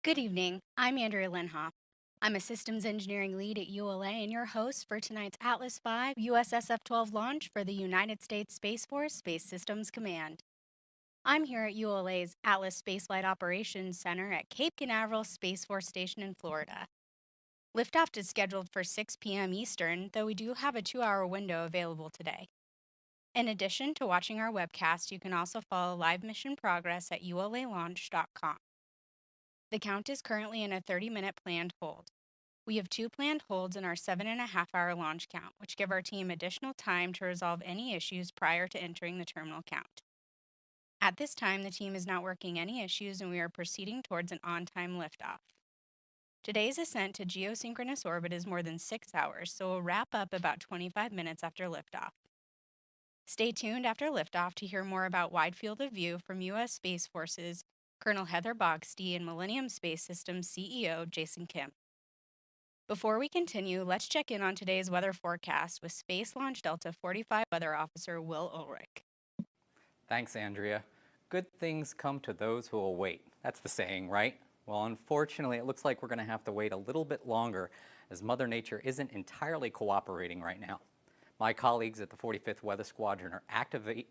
Good evening. I'm Andrea Lenhoff. I'm a systems engineering lead at ULA and your host for tonight's Atlas V USSF-12 launch for the United States Space Force Space Systems Command. I'm here at ULA's Atlas Spaceflight Operations Center at Cape Canaveral Space Force Station in Florida. Liftoff is scheduled for 6 p.m. Eastern, though we do have a 2-hour window available today. In addition to watching our webcast, you can also follow live mission progress at ulalaunch.com. The count is currently in a 30-minute planned hold. We have 2 planned holds in our 7.5-hour launch count, which give our team additional time to resolve any issues prior to entering the terminal count. At this time, the team is not working any issues and we are proceeding towards an on-time liftoff. Today's ascent to geosynchronous orbit is more than 6 hours, so we'll wrap up about 25 minutes after liftoff. Stay tuned after liftoff to hear more about Wide Field of View from U.S. Space Force's Colonel Heather Bogsty and Millennium Space Systems CEO Jason Kim. Before we continue, let's check in on today's weather forecast with Space Launch Delta 45 Weather Officer Will Ulrich. Thanks, Andrea. Good things come to those who will wait. That's the saying, right? Well, unfortunately, it looks like we're going to have to wait a little bit longer as Mother Nature isn't entirely cooperating right now. My colleagues at the 45th Weather Squadron are actively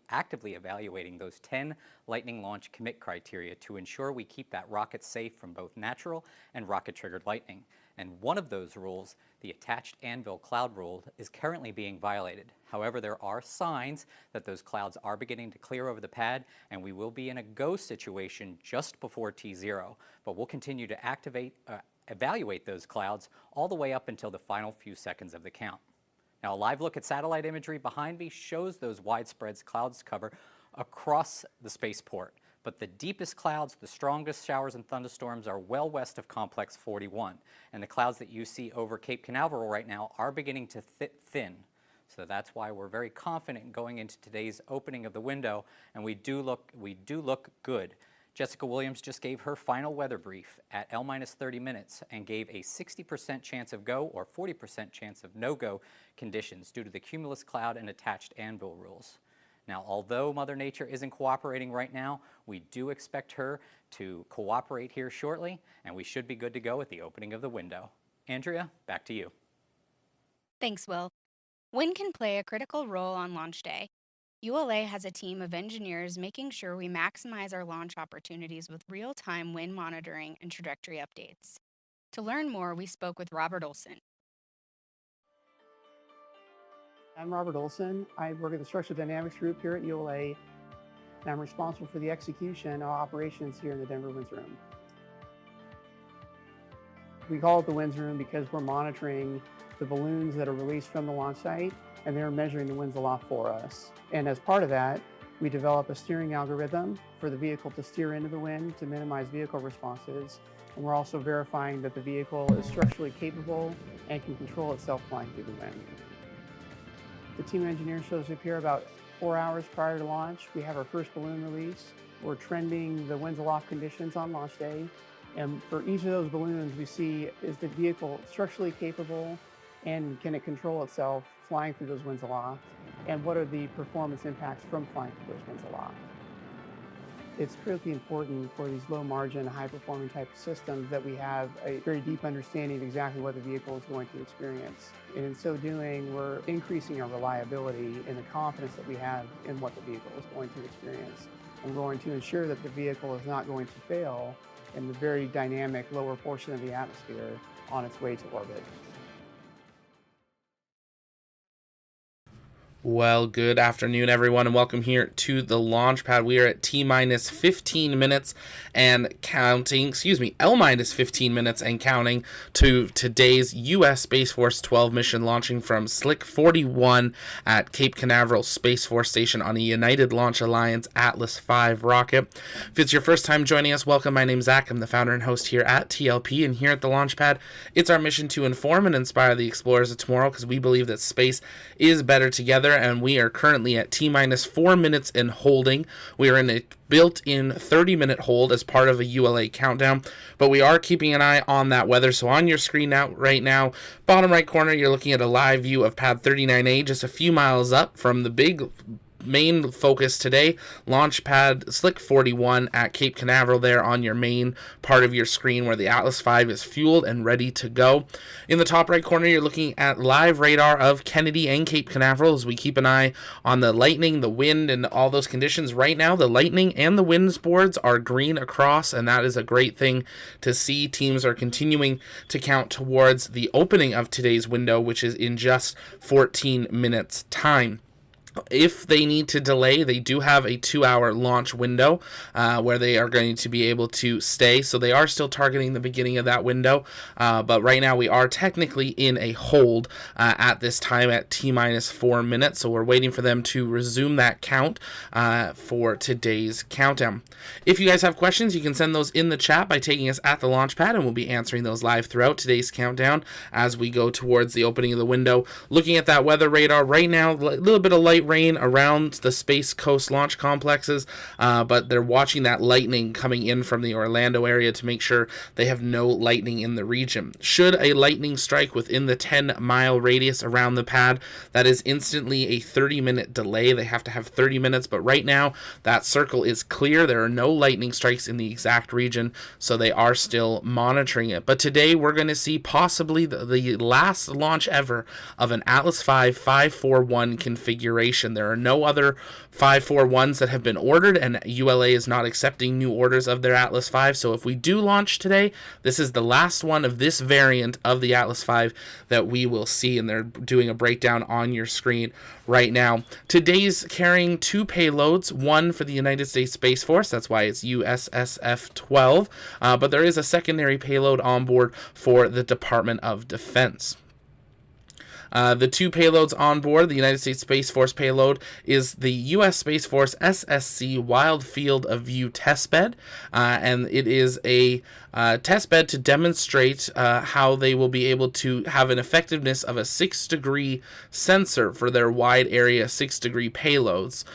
evaluating those 10 lightning launch commit criteria to ensure we keep that rocket safe from both natural and rocket-triggered lightning. And one of those rules, the attached anvil cloud rule, is currently being violated. However, there are signs that those clouds are beginning to clear over the pad, and we will be in a go situation just before T0. But we'll continue to evaluate those clouds all the way up until the final few seconds of the count. Now, a live look at satellite imagery behind me shows those widespread clouds cover across the spaceport. But the deepest clouds, the strongest showers and thunderstorms are well west of Complex 41. And the clouds that you see over Cape Canaveral right now are beginning to thin. So that's why we're very confident going into today's opening of the window, and we do look good. Jessica Williams just gave her final weather brief at L-30 minutes and gave a 60% chance of go or 40% chance of no-go conditions due to the cumulus cloud and attached anvil rules. Now, although Mother Nature isn't cooperating right now, we do expect her to cooperate here shortly, and we should be good to go at the opening of the window. Andrea, back to you. Thanks, Will. Wind can play a critical role on launch day. ULA has a team of engineers making sure we maximize our launch opportunities with real-time wind monitoring and trajectory updates. To learn more, we spoke with Robert Olson. I'm Robert Olson. I work at the Structural Dynamics Group here at ULA, and I'm responsible for the execution of operations here in the Denver Winds Room. We call it the Winds Room because we're monitoring the balloons that are released from the launch site, and they're measuring the winds aloft for us. And as part of that, we develop a steering algorithm for the vehicle to steer into the wind to minimize vehicle responses. And we're also verifying that the vehicle is structurally capable and can control itself flying through the wind. The team of engineers shows up here about 4 hours prior to launch. We have our first balloon release. We're trending the winds aloft conditions on launch day. And for each of those balloons, we see, is the vehicle structurally capable and can it control itself flying through those winds aloft? And what are the performance impacts from flying through those winds aloft? It's critically important for these low margin, high performing type of systems that we have a very deep understanding of exactly what the vehicle is going to experience. And in so doing, we're increasing our reliability and the confidence that we have in what the vehicle is going to experience. And we're going to ensure that the vehicle is not going to fail in the very dynamic lower portion of the atmosphere on its way to orbit. Well, good afternoon, everyone, and welcome here to the launch pad. We are at T-minus 15 minutes and counting, L-minus 15 minutes and counting to today's U.S. Space Force 12 mission launching from Slick 41 at Cape Canaveral Space Force Station on a United Launch Alliance Atlas V rocket. If it's your first time joining us, welcome. My name's Zach. I'm the founder and host here at TLP, and here at the launch pad, it's our mission to inform and inspire the explorers of tomorrow because we believe that space is better together. And we are currently at T-minus 4 minutes and holding. We are in a built-in 30-minute hold as part of a ULA countdown, but we are keeping an eye on that weather. So on your screen right now, bottom right corner, you're looking at a live view of pad 39A, just a few miles up from the big main focus today, launch pad Slick 41 at Cape Canaveral there on your main part of your screen where the Atlas V is fueled and ready to go. In the top right corner, you're looking at live radar of Kennedy and Cape Canaveral as we keep an eye on the lightning, the wind, and all those conditions. Right now, the lightning and the winds boards are green across, and that is a great thing to see. Teams are continuing to count towards the opening of today's window, which is in just 14 minutes time. If they need to delay, they do have a 2-hour launch window where they are going to be able to stay. So they are still targeting the beginning of that window. But right now we are technically in a hold at this time at T-minus 4 minutes. So we're waiting for them to resume that count for today's countdown. If you guys have questions, you can send those in the chat by taking us at the launch pad, and we'll be answering those live throughout today's countdown as we go towards the opening of the window. Looking at that weather radar right now, a little bit of light rain around the Space Coast launch complexes, but they're watching that lightning coming in from the Orlando area to make sure they have no lightning in the region. Should a lightning strike within the 10-mile radius around the pad, that is instantly a 30-minute delay. They have to have 30 minutes, but right now that circle is clear. There are no lightning strikes in the exact region, so they are still monitoring it. But today we're going to see possibly the last launch ever of an Atlas V 541 configuration. There are no other 541s that have been ordered, and ULA is not accepting new orders of their Atlas V. So if we do launch today, this is the last one of this variant of the Atlas V that we will see, and they're doing a breakdown on your screen right now. Today's carrying 2 payloads, one for the United States Space Force, that's why it's USSF-12, but there is a secondary payload on board for the Department of Defense. The 2 payloads on board, the United States Space Force payload is the U.S. Space Force SSC Wild Field of View testbed, and it is a testbed to demonstrate how they will be able to have an effectiveness of a 6-degree sensor for their wide area 6-degree payloads.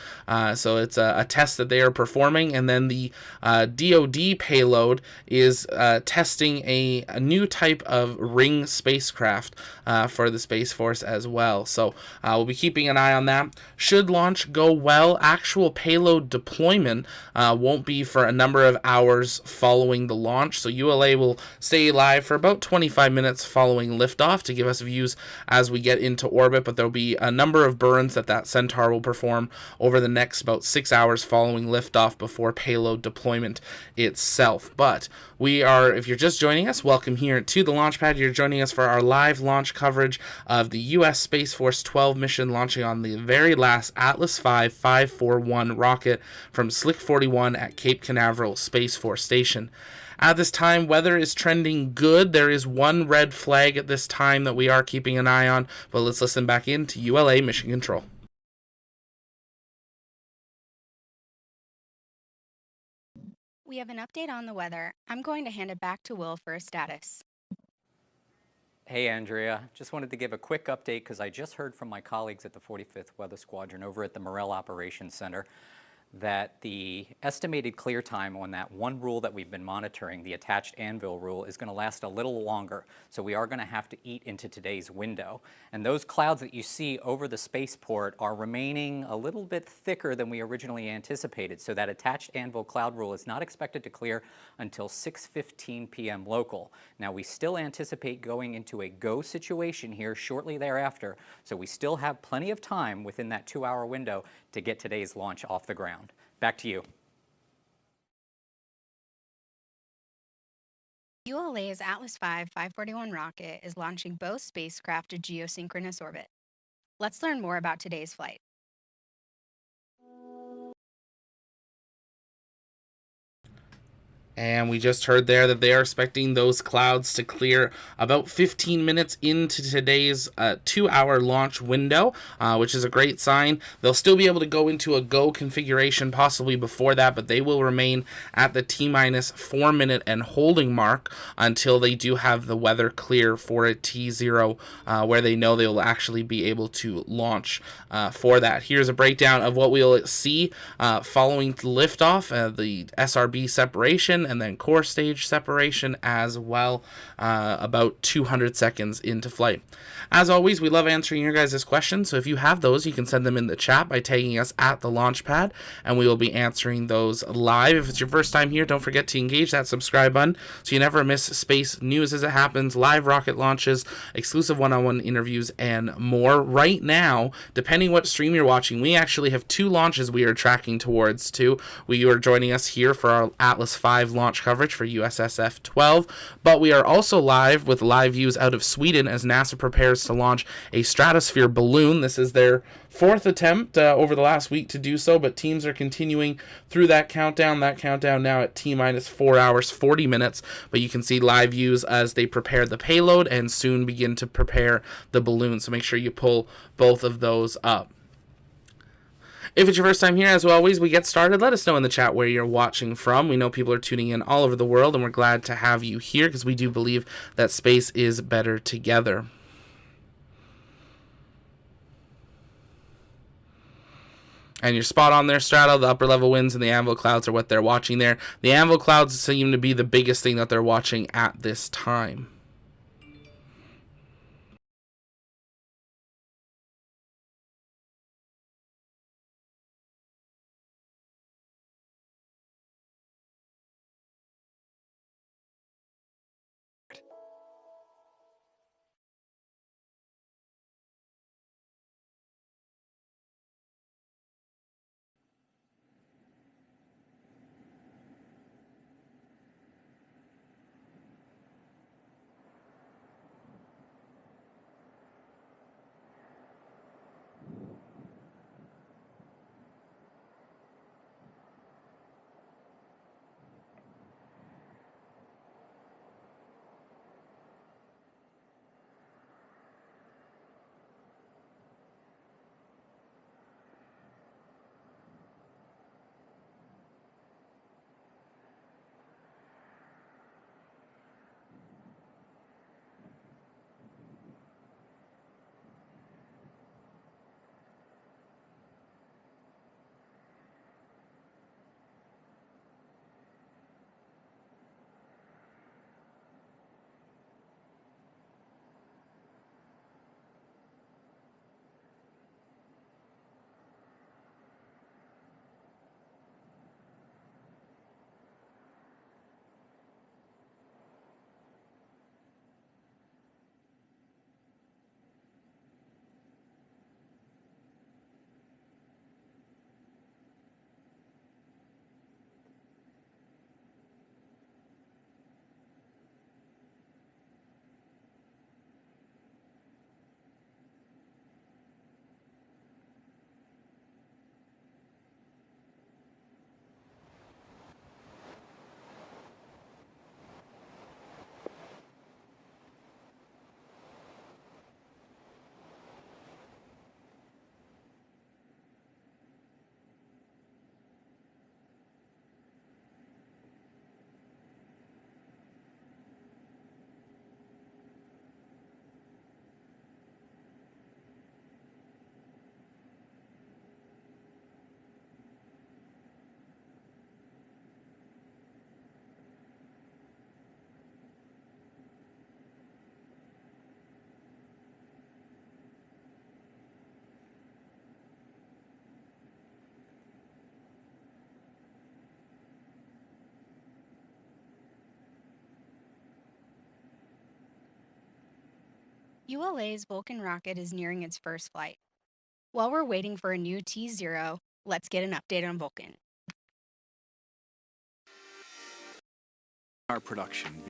So it's a test that they are performing, and then the DoD payload is testing a new type of ring spacecraft for the Space Force as well. So we'll be keeping an eye on that. Should launch go well, actual payload deployment won't be for a number of hours following the launch. So ULA will stay live for about 25 minutes following liftoff to give us views as we get into orbit, but there'll be a number of burns that Centaur will perform over the next about 6 hours following liftoff before payload deployment itself. But we are, if you're just joining us, welcome here to the launch pad. You're joining us for our live launch coverage of the U.S. Space Force 12 mission launching on the very last Atlas V 541 rocket from Slick 41 at Cape Canaveral Space Force Station. At this time, weather is trending good. There is one red flag at this time that we are keeping an eye on, but let's listen back in to ULA Mission Control. We have an update on the weather. I'm going to hand it back to Will for a status. Hey, Andrea. Just wanted to give a quick update because I just heard from my colleagues at the 45th Weather Squadron over at the Morrell Operations Center that the estimated clear time on that one rule that we've been monitoring, the attached anvil rule, is going to last a little longer. So we are going to have to eat into today's window. And those clouds that you see over the spaceport are remaining a little bit thicker than we originally anticipated. So that attached anvil cloud rule is not expected to clear until 6:15 p.m. local. Now we still anticipate going into a go situation here shortly thereafter. So we still have plenty of time within that 2-hour window to get today's launch off the ground. Back to you. ULA's Atlas V 541 rocket is launching both spacecraft to geosynchronous orbit. Let's learn more about today's flight. And we just heard there that they are expecting those clouds to clear about 15 minutes into today's 2-hour launch window, which is a great sign. They'll still be able to go into a go configuration possibly before that, but they will remain at the T-minus 4 minute and holding mark until they do have the weather clear for a T0, where they know they'll actually be able to launch for that. Here's a breakdown of what we'll see following liftoff, the SRB separation, and then core stage separation as well, about 200 seconds into flight. As always, we love answering your guys' questions, so if you have those, you can send them in the chat by tagging us at the Launchpad, and we will be answering those live. If it's your first time here, don't forget to engage that subscribe button so you never miss space news as it happens, live rocket launches, exclusive one-on-one interviews, and more. Right now, depending what stream you're watching, we actually have 2 launches we are tracking towards too. You are joining us here for our Atlas V launch coverage for USSF-12, but we are also live with live views out of Sweden as NASA prepares to launch a stratosphere balloon. This is their 4th attempt over the last week to do so, but teams are continuing through that countdown. That countdown now at T-minus 4 hours, 40 minutes, but you can see live views as they prepare the payload and soon begin to prepare the balloon, so make sure you pull both of those up. If it's your first time here, as always, we get started. Let us know in the chat where you're watching from. We know people are tuning in all over the world, and we're glad to have you here because we do believe that space is better together. And you're spot on there, Strato. The upper level winds and the anvil clouds are what they're watching there. The anvil clouds seem to be the biggest thing that they're watching at this time. ULA's Vulcan rocket is nearing its first flight. While we're waiting for a new T0, let's get an update on Vulcan. Our production.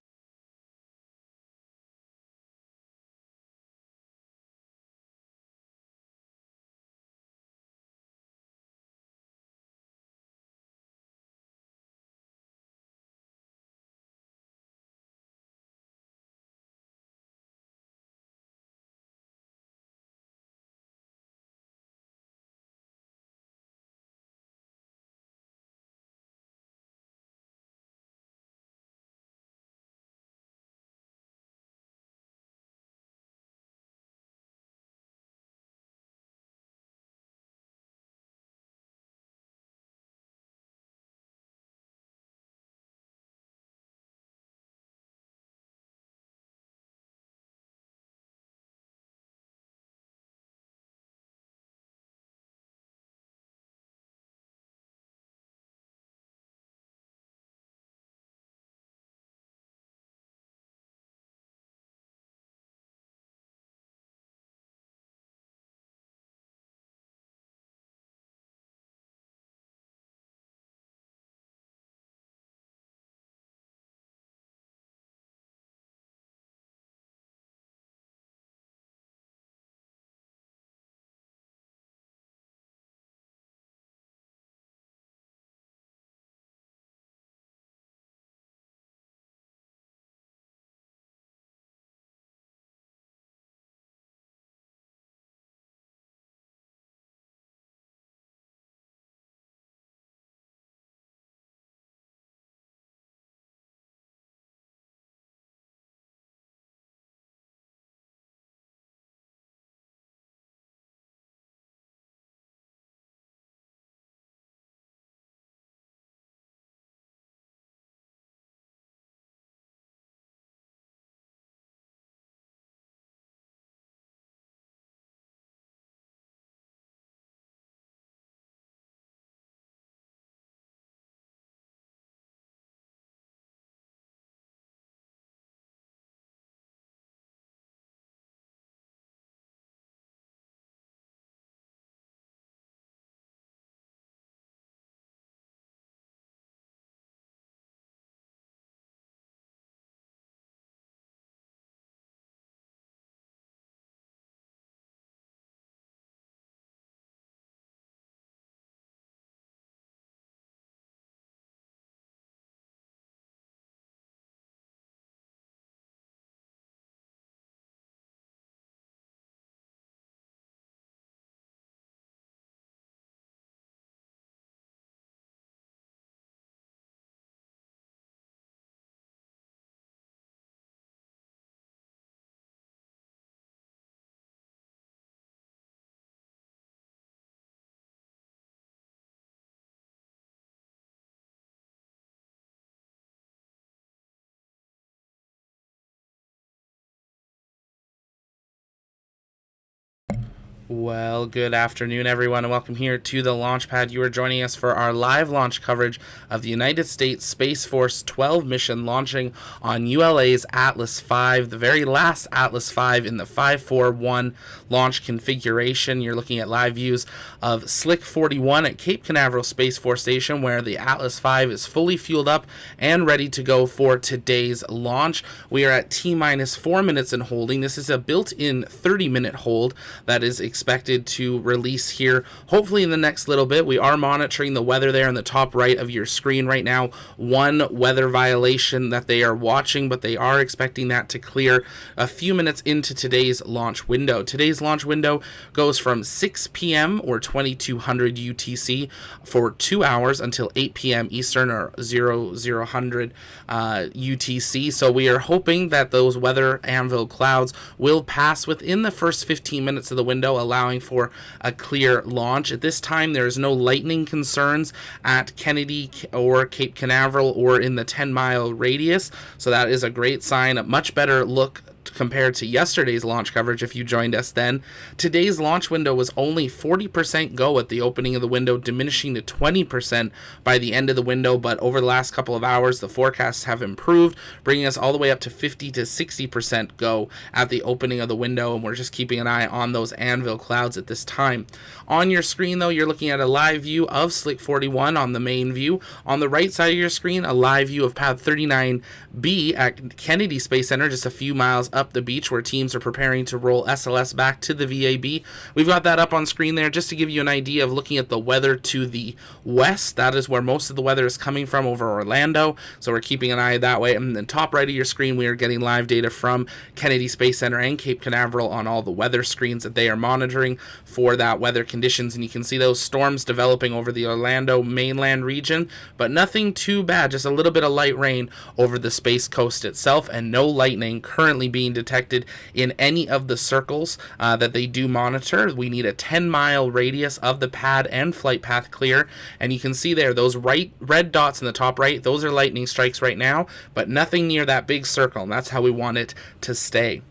Well, good afternoon, everyone, and welcome here to the launch pad. You are joining us for our live launch coverage of the United States Space Force 12 mission launching on ULA's Atlas V, the very last Atlas V in the 541 launch configuration. You're looking at live views of Slick 41 at Cape Canaveral Space Force Station, where the Atlas V is fully fueled up and ready to go for today's launch. We are at T-minus 4 minutes in holding. This is a built-in 30-minute hold that is expected to release here hopefully in the next little bit. We are monitoring the weather there in the top right of your screen right now. One weather violation that they are watching, but they are expecting that to clear a few minutes into today's launch window. Today's launch window goes from 6 p.m. or 2200 UTC for 2 hours until 8 p.m. Eastern or 0000 UTC. So we are hoping that those weather anvil clouds will pass within the first 15 minutes of the window, allowing for a clear launch. At this time, there is no lightning concerns at Kennedy or Cape Canaveral or in the 10-mile radius, so that is a great sign. A much better look compared to yesterday's launch coverage if you joined us then. Today's launch window was only 40% go at the opening of the window, diminishing to 20% by the end of the window, but over the last couple of hours the forecasts have improved, bringing us all the way up to 50 to 60% go at the opening of the window, and we're just keeping an eye on those anvil clouds at this time. On your screen though, you're looking at a live view of Slick 41 on the main view. On the right side of your screen, a live view of pad 39B at Kennedy Space Center, just a few miles up the beach, where teams are preparing to roll SLS back to the VAB. We've got that up on screen there just to give you an idea of looking at the weather to the west. That is where most of the weather is coming from, over Orlando, so we're keeping an eye that way. And then top right of your screen, we are getting live data from Kennedy Space Center and Cape Canaveral on all the weather screens that they are monitoring for that weather conditions, and you can see those storms developing over the Orlando mainland region, but nothing too bad, just a little bit of light rain over the Space Coast itself, and no lightning currently being detected in any of the circles that they do monitor. We need a 10-mile radius of the pad and flight path clear, and you can see there those red dots in the top right, those are lightning strikes right now, but nothing near that big circle, and that's how we want it to stay.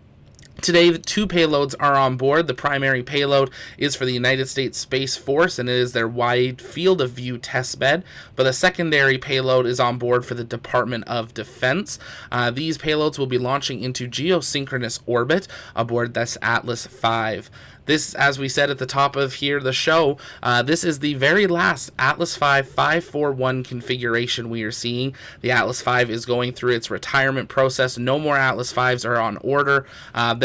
Today, the two payloads are on board. The primary payload is for the United States Space Force, and it is their Wide Field of View test bed. But the secondary payload is on board for the Department of Defense. These payloads will be launching into geosynchronous orbit aboard this Atlas V. This, as we said at the top of here, the show, this is the very last Atlas V 541 configuration we are seeing. The Atlas V is going through its retirement process. No more Atlas Vs are on order.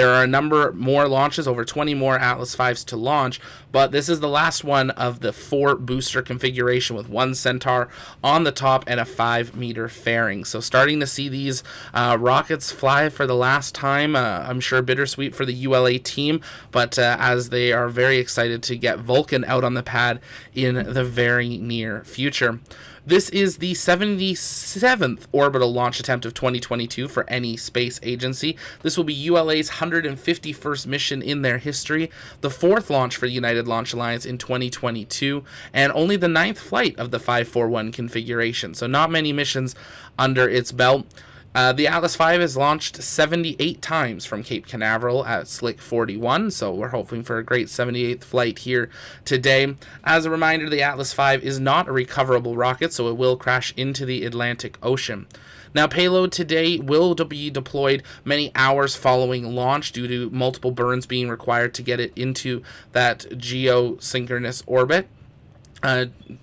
There are a number more launches, over 20 more Atlas Vs to launch, but this is the last one of the 4 booster configuration with 1 Centaur on the top and a 5-meter fairing. So starting to see these rockets fly for the last time. I'm sure bittersweet for the ULA team, but as they are very excited to get Vulcan out on the pad in the very near future. This is the 77th orbital launch attempt of 2022 for any space agency. This will be ULA's 151st mission in their history, the 4th launch for the United Launch Alliance in 2022, and only the 9th flight of the 541 configuration, so not many missions under its belt. The Atlas V has launched 78 times from Cape Canaveral at Slick 41, so we're hoping for a great 78th flight here today. As a reminder, the Atlas V is not a recoverable rocket, so it will crash into the Atlantic Ocean. Now, payload today will be deployed many hours following launch due to multiple burns being required to get it into that geosynchronous orbit.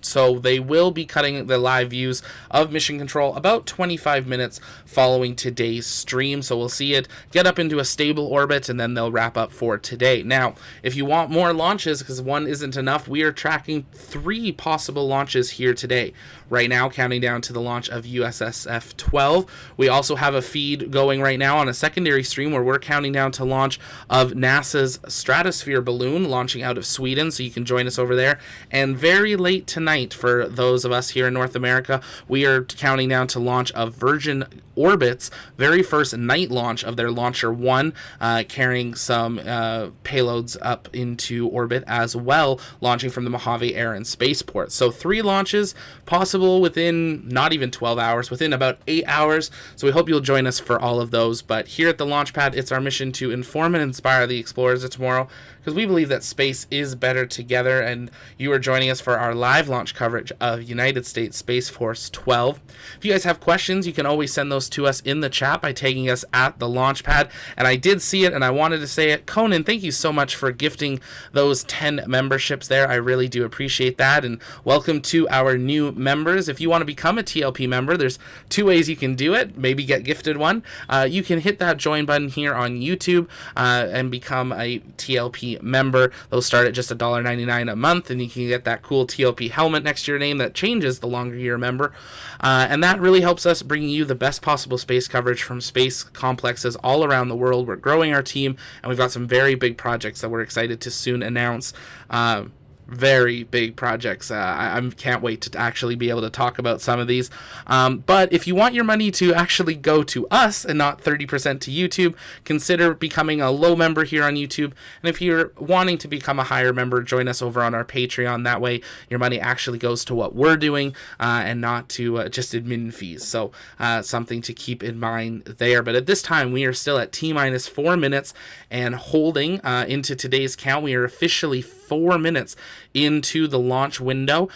So they will be cutting the live views of Mission Control about 25 minutes following today's stream. So we'll see it get up into a stable orbit, and then they'll wrap up for today. Now, if you want more launches, because one isn't enough, we are tracking 3 possible launches here today. Right now, counting down to the launch of USSF-12. We also have a feed going right now on a secondary stream where we're counting down to launch of NASA's Stratosphere balloon launching out of Sweden, so you can join us over there. And very very late tonight for those of us here in North America. We are counting down to launch of Virgin Orbit's very first night launch of their Launcher 1, carrying some payloads up into orbit as well, launching from the Mojave Air and Spaceport. So 3 launches possible within not even 12 hours, within about 8 hours. So we hope you'll join us for all of those. But here at the launch pad, it's our mission to inform and inspire the explorers of tomorrow, because we believe that space is better together, and you are joining us for our live launch coverage of United States Space Force 12. If you guys have questions, you can always send those to us in the chat by tagging us at the launch pad. And I did see it, and I wanted to say it. Conan, thank you so much for gifting those 10 memberships there. I really do appreciate that, and welcome to our new members. If you want to become a TLP member, there's 2 ways you can do it. Maybe get gifted one. You can hit that join button here on YouTube and become a TLP member. Those start at just $1.99 a month, and you can get that cool TLP helmet next to your name that changes the longer you're a member. And that really helps us bring you the best possible space coverage from space complexes all around the world. We're growing our team, and we've got some very big projects that we're excited to soon announce. Very big projects. I can't wait to actually be able to talk about some of these. But if you want your money to actually go to us and not 30% to YouTube, consider becoming a low member here on YouTube. And if you're wanting to become a higher member, join us over on our Patreon. That way your money actually goes to what we're doing and not to just admin fees. So something to keep in mind there. But at this time, we are still at T-minus 4 minutes and holding into today's count. We are officially 4 minutes into the launch window,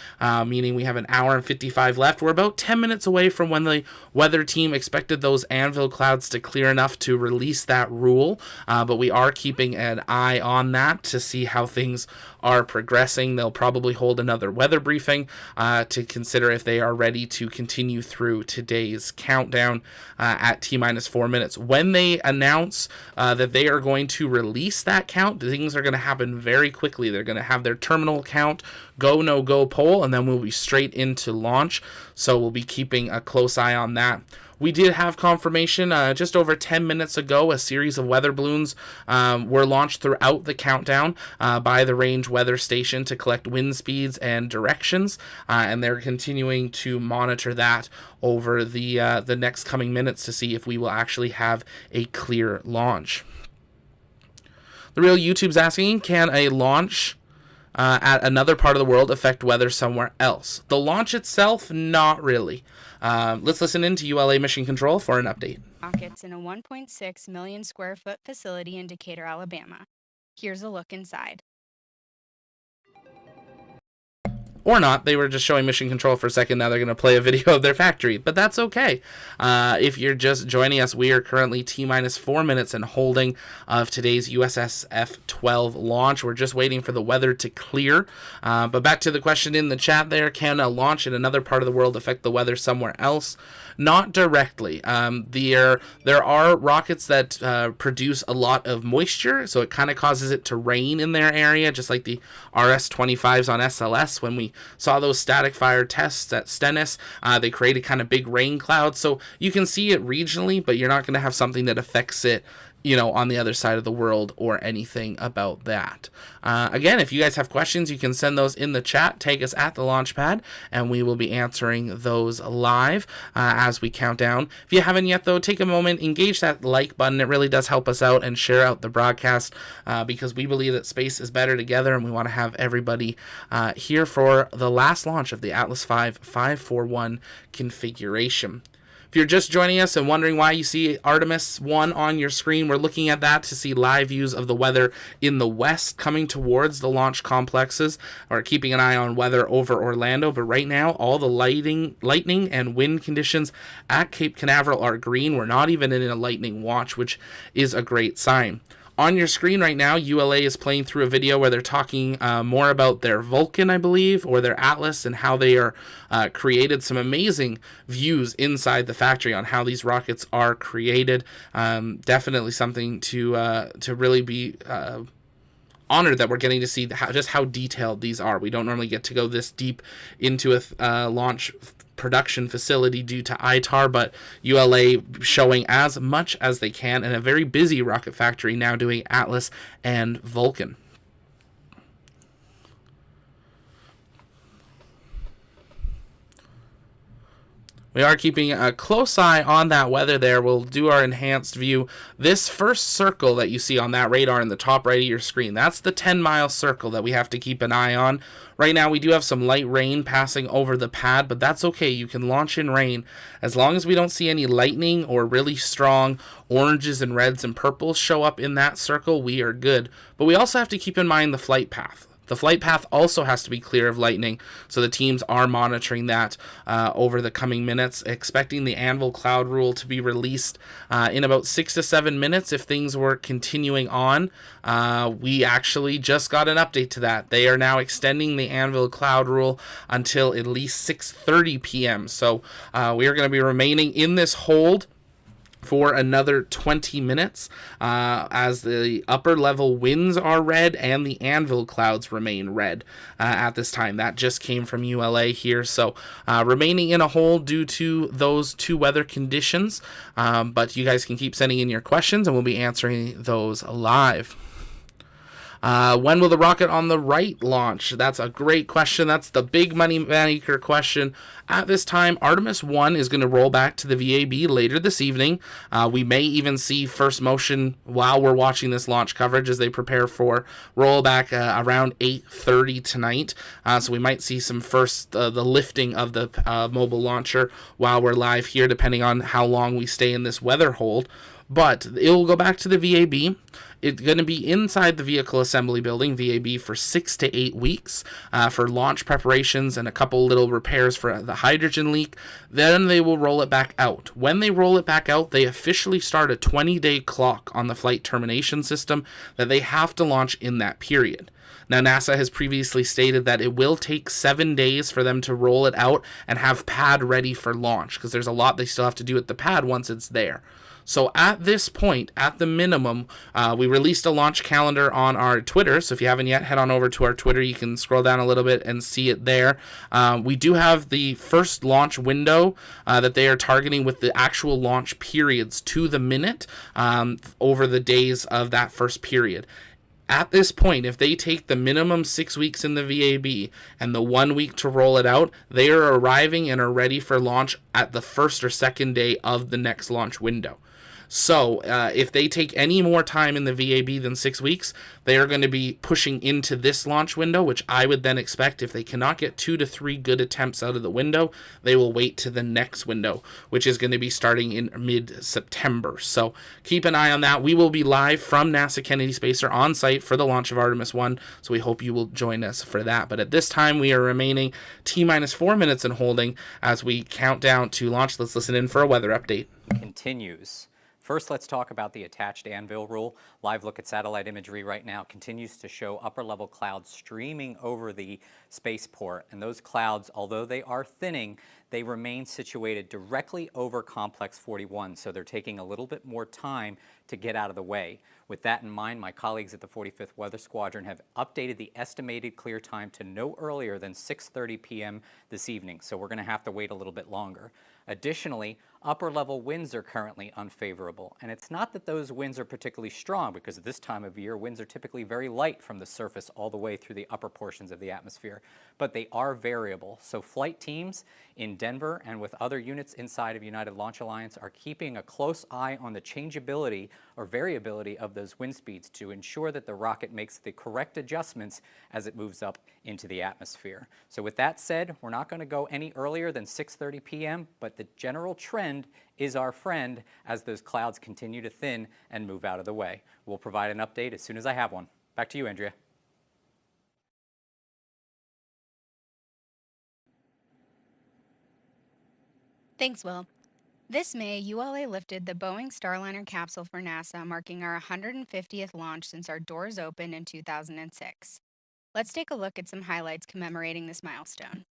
meaning we have an hour and 55 left. We're about 10 minutes away from when the weather team expected those anvil clouds to clear enough to release that rule, but we are keeping an eye on that to see how things are progressing. They'll probably hold another weather briefing to consider if they are ready to continue through today's countdown at T-minus 4 minutes. When they announce that they are going to release that count, things are going to happen very quickly. They're going to have their terminal count, go, no go poll, and then we'll be straight into launch. So we'll be keeping a close eye on that. We did have confirmation just over 10 minutes ago. A series of weather balloons were launched throughout the countdown by the Range Weather Station to collect wind speeds and directions, and they're continuing to monitor that over the next coming minutes to see if we will actually have a clear launch. The real YouTube's asking, can a launch at another part of the world affect weather somewhere else? The launch itself, not really. Let's listen in to ULA Mission Control for an update. Rockets in a 1.6 million square foot facility in Decatur, Alabama. Here's a look inside. Or not. They were just showing Mission Control for a second. Now they're going to play a video of their factory, but that's okay. If you're just joining us, we are currently T-minus 4 minutes and holding of today's USSF-12 launch. We're just waiting for the weather to clear. But back to the question in the chat there, can a launch in another part of the world affect the weather somewhere else? Not directly. There are rockets that produce a lot of moisture, so it kind of causes it to rain in their area, just like the RS-25s on SLS. When we saw those static fire tests at Stennis, they created kind of big rain clouds. So you can see it regionally, but you're not going to have something that affects it, you know, on the other side of the world or anything about that. Again, if you guys have questions, you can send those in the chat. Tag us at the launch pad, and we will be answering those live as we count down. If you haven't yet, though, take a moment, engage that like button. It really does help us out, and share out the broadcast because we believe that space is better together, and we want to have everybody here for the last launch of the Atlas V 541 configuration. If you're just joining us and wondering why you see Artemis 1 on your screen, we're looking at that to see live views of the weather in the west coming towards the launch complexes, or keeping an eye on weather over Orlando. But right now, all the lightning and wind conditions at Cape Canaveral are green. We're not even in a lightning watch, which is a great sign. On your screen right now, ULA is playing through a video where they're talking more about their Vulcan, I believe, or their Atlas, and how they are created some amazing views inside the factory on how these rockets are created. Definitely something to really be honored that we're getting to see just how detailed these are. We don't normally get to go this deep into a launch production facility due to ITAR, but ULA showing as much as they can, and a very busy rocket factory now doing Atlas and Vulcan. We are keeping a close eye on that weather there. We'll do our enhanced view. This first circle that you see on that radar in the top right of your screen, that's the 10-mile circle that we have to keep an eye on. Right now we do have some light rain passing over the pad, but that's okay. You can launch in rain. As long as we don't see any lightning or really strong oranges and reds and purples show up in that circle, we are good. But we also have to keep in mind the flight path. The flight path also has to be clear of lightning, so the teams are monitoring that over the coming minutes, expecting the Anvil cloud rule to be released in about 6 to 7 minutes if things were continuing on. We actually just got an update to that. They are now extending the Anvil cloud rule until at least 6:30 p.m. So we are going to be remaining in this hold for another 20 minutes as the upper level winds are red and the Anvil clouds remain red at this time. That just came from ULA here, so remaining in a hold due to those two weather conditions, but you guys can keep sending in your questions and we'll be answering those live. When will the rocket on the right launch? That's a great question. That's the big money maker question. At this time, Artemis 1 is going to roll back to the VAB later this evening. We may even see first motion while we're watching this launch coverage as they prepare for rollback around 8:30 tonight. So we might see some first, the lifting of the mobile launcher while we're live here, depending on how long we stay in this weather hold. But it will go back to the VAB. It's going to be inside the Vehicle Assembly Building, VAB, for 6 to 8 weeks for launch preparations and a couple little repairs for the hydrogen leak. Then they will roll it back out. When they roll it back out, they officially start a 20-day clock on the flight termination system that they have to launch in that period. Now, NASA has previously stated that it will take 7 days for them to roll it out and have pad ready for launch, because there's a lot they still have to do at the pad once it's there. So at this point, at the minimum, we released a launch calendar on our Twitter. So if you haven't yet, head on over to our Twitter. You can scroll down a little bit and see it there. We do have the first launch window that they are targeting with the actual launch periods to the minute over the days of that first period. At this point, if they take the minimum 6 weeks in the VAB and the 1 week to roll it out, they are arriving and are ready for launch at the first or second day of the next launch window. So if they take any more time in the VAB than 6 weeks, they are going to be pushing into this launch window, which I would then expect if they cannot get 2 to 3 good attempts out of the window, they will wait to the next window, which is going to be starting in mid-September. So keep an eye on that. We will be live from NASA Kennedy Spacer on site for the launch of Artemis 1, so we hope you will join us for that. But at this time, we are remaining T-minus 4 minutes and holding as we count down to launch. Let's listen in for a weather update. Continues. First, let's talk about the attached Anvil rule. Live look at satellite imagery right now continues to show upper-level clouds streaming over the spaceport. And those clouds, although they are thinning, they remain situated directly over Complex 41. So they're taking a little bit more time to get out of the way. With that in mind, my colleagues at the 45th Weather Squadron have updated the estimated clear time to no earlier than 6:30 p.m. this evening. So we're going to have to wait a little bit longer. Additionally, upper-level winds are currently unfavorable, and it's not that those winds are particularly strong, because at this time of year, winds are typically very light from the surface all the way through the upper portions of the atmosphere, but they are variable. So flight teams in Denver and with other units inside of United Launch Alliance are keeping a close eye on the changeability or variability of those wind speeds to ensure that the rocket makes the correct adjustments as it moves up into the atmosphere. So with that said, we're not going to go any earlier than 6:30 p.m., but the general trend is our friend as those clouds continue to thin and move out of the way. We'll provide an update as soon as I have one. Back to you, Andrea. Thanks, Will. This May, ULA lifted the Boeing Starliner capsule for NASA, marking our 150th launch since our doors opened in 2006. Let's take a look at some highlights commemorating this milestone.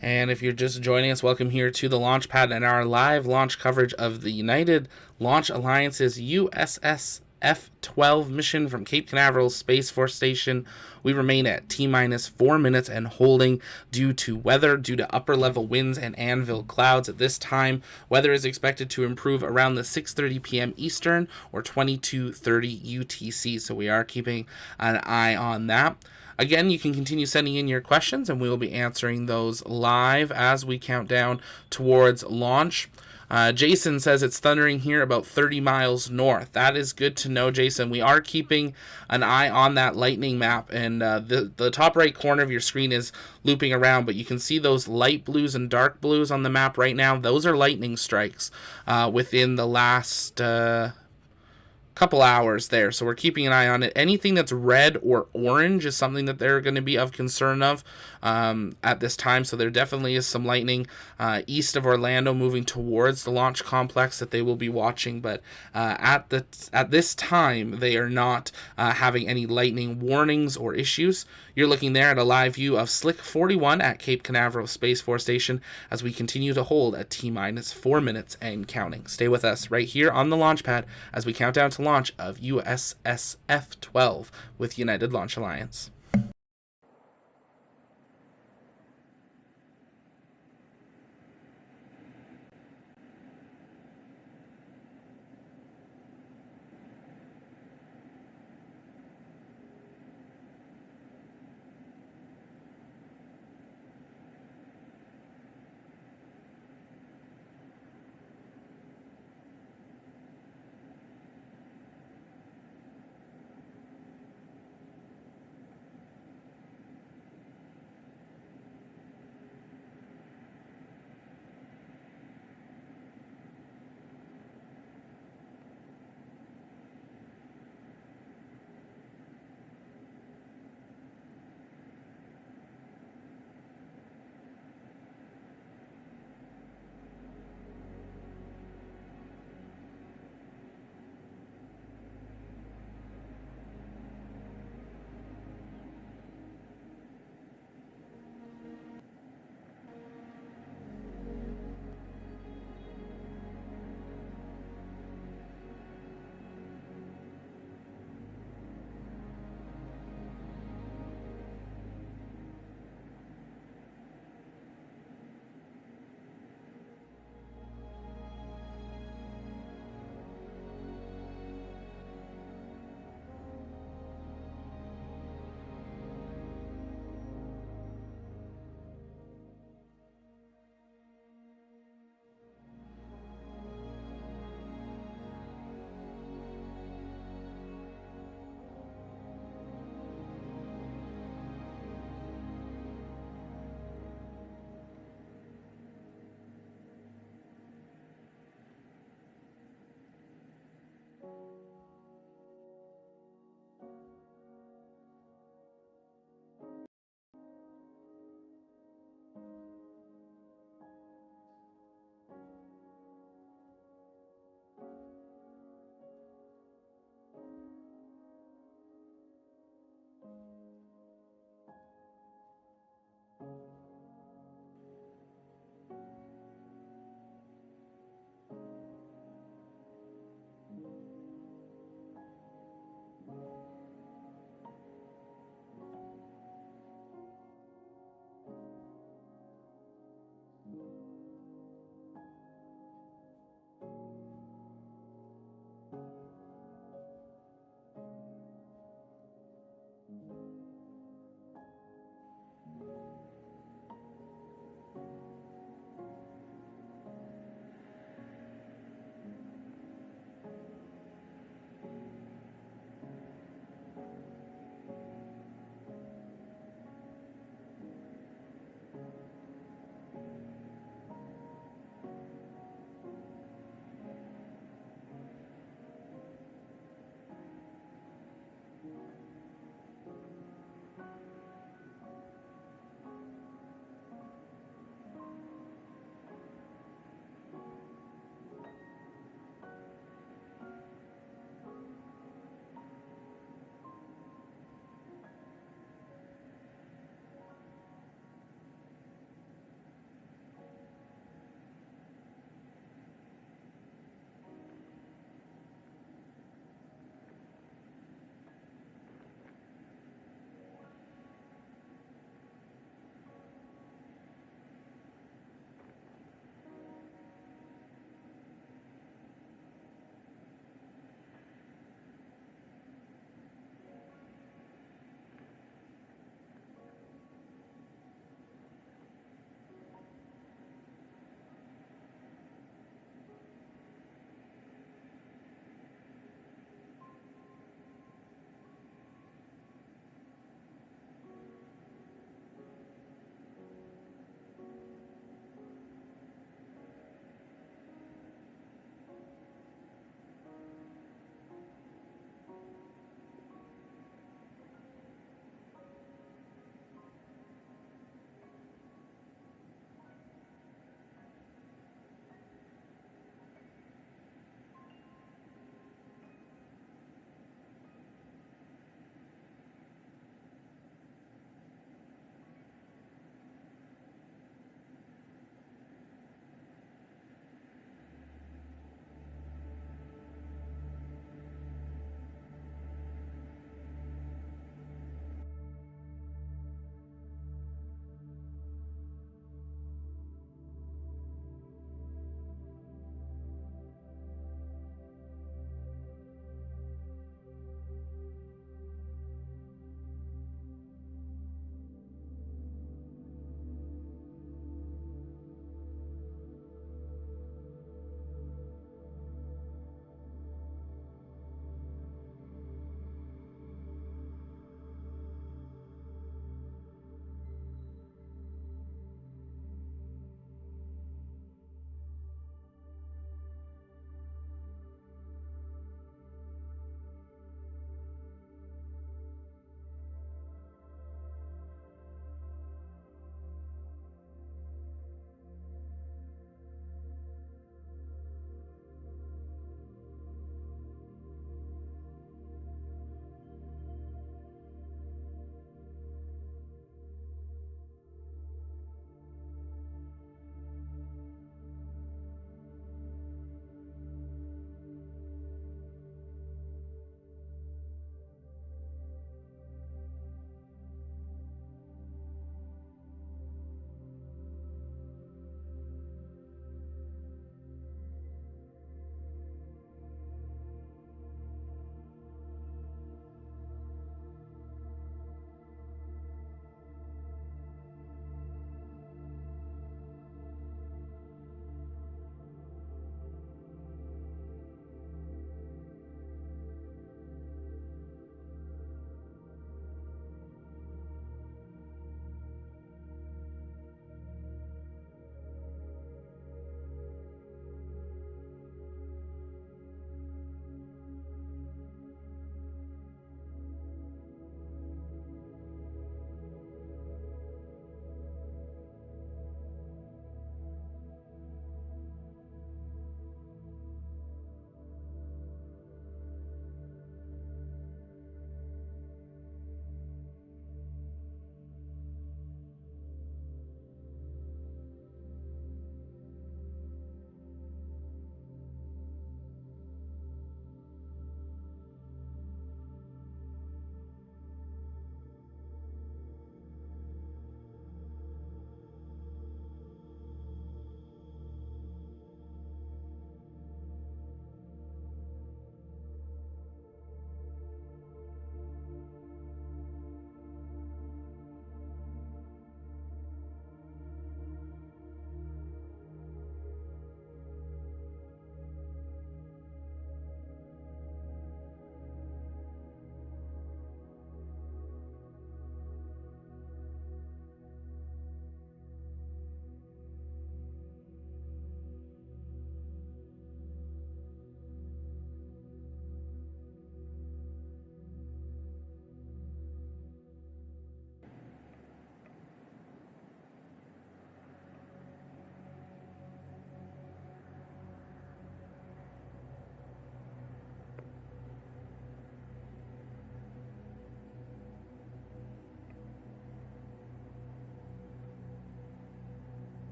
And if you're just joining us, welcome here to the launch pad and our live launch coverage of the United Launch Alliance's USSF-12 mission from Cape Canaveral Space Force Station. We remain at T-minus 4 minutes and holding due to weather, due to upper level winds and anvil clouds. At this time, weather is expected to improve around the 6:30 p.m. Eastern or 22:30 UTC. So we are keeping an eye on that. Again, you can continue sending in your questions, and we will be answering those live as we count down towards launch. Jason says it's thundering here about 30 miles north. That is good to know, Jason. We are keeping an eye on that lightning map, and the top right corner of your screen is looping around, but you can see those light blues and dark blues on the map right now. Those are lightning strikes within the last couple hours there, so we're keeping an eye on it. Anything that's red or orange is something that they're going to be of concern of at this time, so there definitely is some lightning east of Orlando moving towards the launch complex that they will be watching, but at this time they are not having any lightning warnings or issues. You're looking there at a live view of Slick 41 at Cape Canaveral Space Force Station as we continue to hold at T-minus 4 minutes and counting. Stay with us right here on the launch pad as we count down to launch of USSF-12 with United Launch Alliance.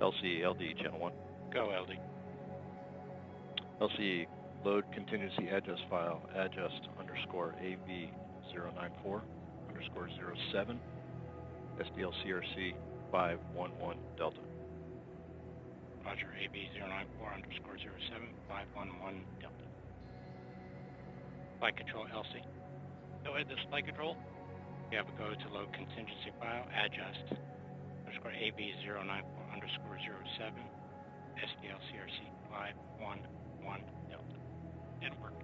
LC LD channel 1. Go LD. LC load contingency adjust file adjust underscore AV094 underscore 07 SDLCRC 511 Delta. Roger, AB094 underscore 07 511 Delta. Flight control LC. Go ahead, this flight control. You have to go to load contingency file, adjust underscore AB094 underscore 07 SDLCRC 511 Delta. And work.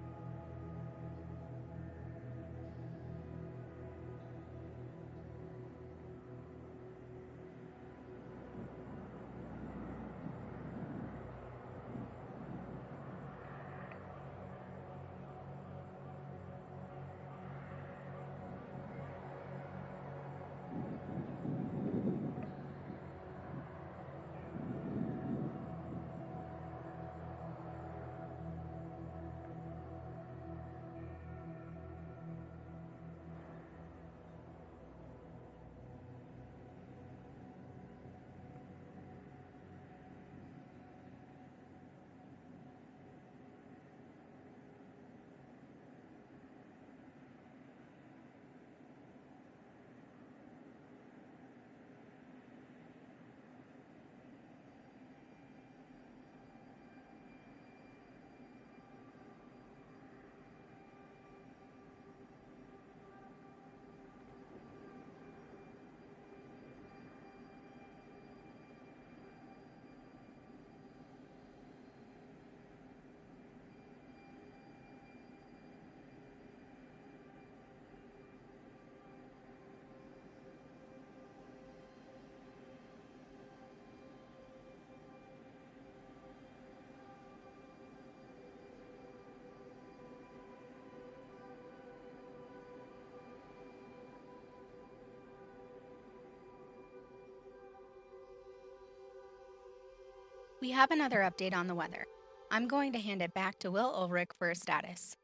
We have another update on the weather. I'm going to hand it back to Will Ulrich for a status.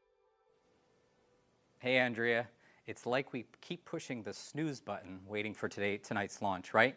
Hey, Andrea. It's like we keep pushing the snooze button waiting for tonight's launch, right?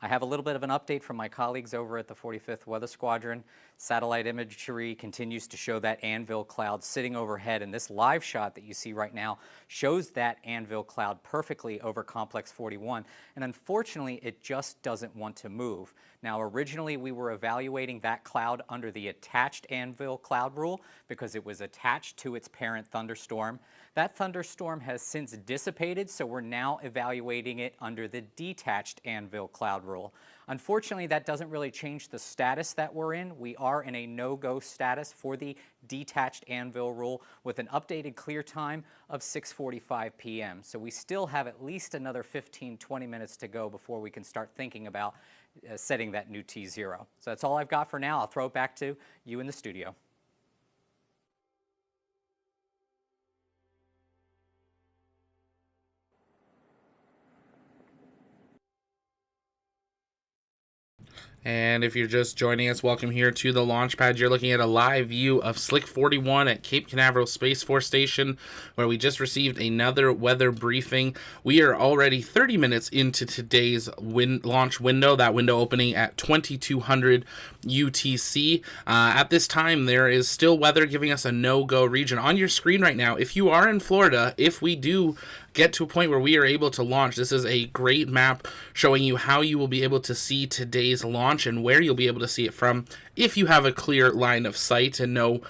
I have a little bit of an update from my colleagues over at the 45th Weather Squadron. Satellite imagery continues to show that anvil cloud sitting overhead, and this live shot that you see right now shows that anvil cloud perfectly over Complex 41, and unfortunately it just doesn't want to move. Now originally we were evaluating that cloud under the attached anvil cloud rule because it was attached to its parent thunderstorm. That thunderstorm has since dissipated, so we're now evaluating it under the detached anvil cloud rule. Unfortunately, that doesn't really change the status that we're in. We are in a no-go status for the detached anvil rule with an updated clear time of 6:45 p.m. So we still have at least another 15-20 minutes to go before we can start thinking about setting that new T0. So that's all I've got for now. I'll throw it back to you in the studio. And if you're just joining us, welcome here to the launch pad. You're looking at a live view of Slick 41 at Cape Canaveral Space Force Station, where we just received another weather briefing. We are already 30 minutes into today's launch window, that window opening at 2200 UTC. At this time, there is still weather giving us a no-go region. On your screen right now, if you are in Florida, if we do get to a point where we are able to launch, this is a great map showing you how you will be able to see today's launch and where you'll be able to see it from if you have a clear line of sight and no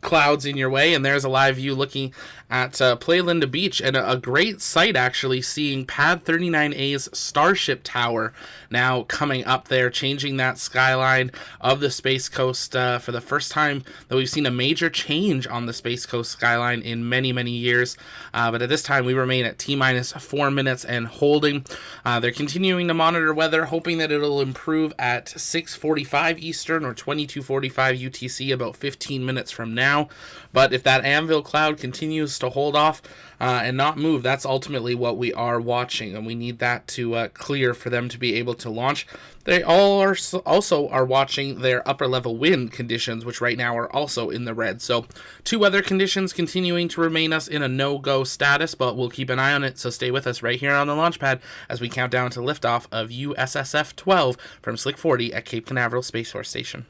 clouds in your way. And there's a live view looking at Playa Linda Beach, and a great sight actually, seeing Pad 39A's Starship Tower now coming up there, changing that skyline of the Space Coast for the first time that we've seen a major change on the Space Coast skyline in many, many years. But at this time, we remain at T-minus 4 minutes and holding. They're continuing to monitor weather, hoping that it'll improve at 6:45 Eastern or 22:45 UTC, about 15 minutes from now. But if that anvil cloud continues just to hold off and not move. That's ultimately what we are watching, and we need that to clear for them to be able to launch. They all are also are watching their upper level wind conditions, which right now are also in the red. So 2 weather conditions continuing to remain us in a no-go status, but we'll keep an eye on it. So stay with us right here on the launch pad as we count down to liftoff of USSF-12 from Slick 40 at Cape Canaveral Space Force Station.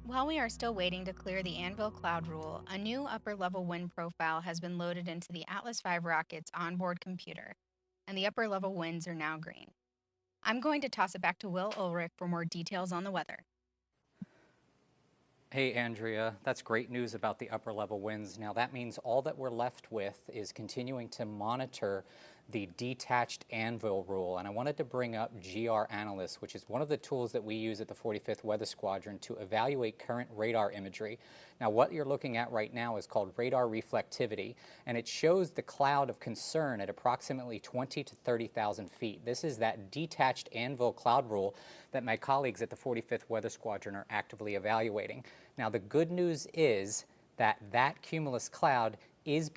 While we are still waiting to clear the Anvil cloud rule, a new upper-level wind profile has been loaded into the Atlas V rocket's onboard computer, and the upper-level winds are now green. I'm going to toss it back to Will Ulrich for more details on the weather. Hey, Andrea, that's great news about the upper level winds. Now, that means all that we're left with is continuing to monitor the detached anvil rule. And I wanted to bring up GR Analyst, which is one of the tools that we use at the 45th Weather Squadron to evaluate current radar imagery. Now, what you're looking at right now is called radar reflectivity, and it shows the cloud of concern at approximately 20 to 30,000 feet. This is that detached anvil cloud rule that my colleagues at the 45th Weather Squadron are actively evaluating. Now, the good news is that that cumulus cloud is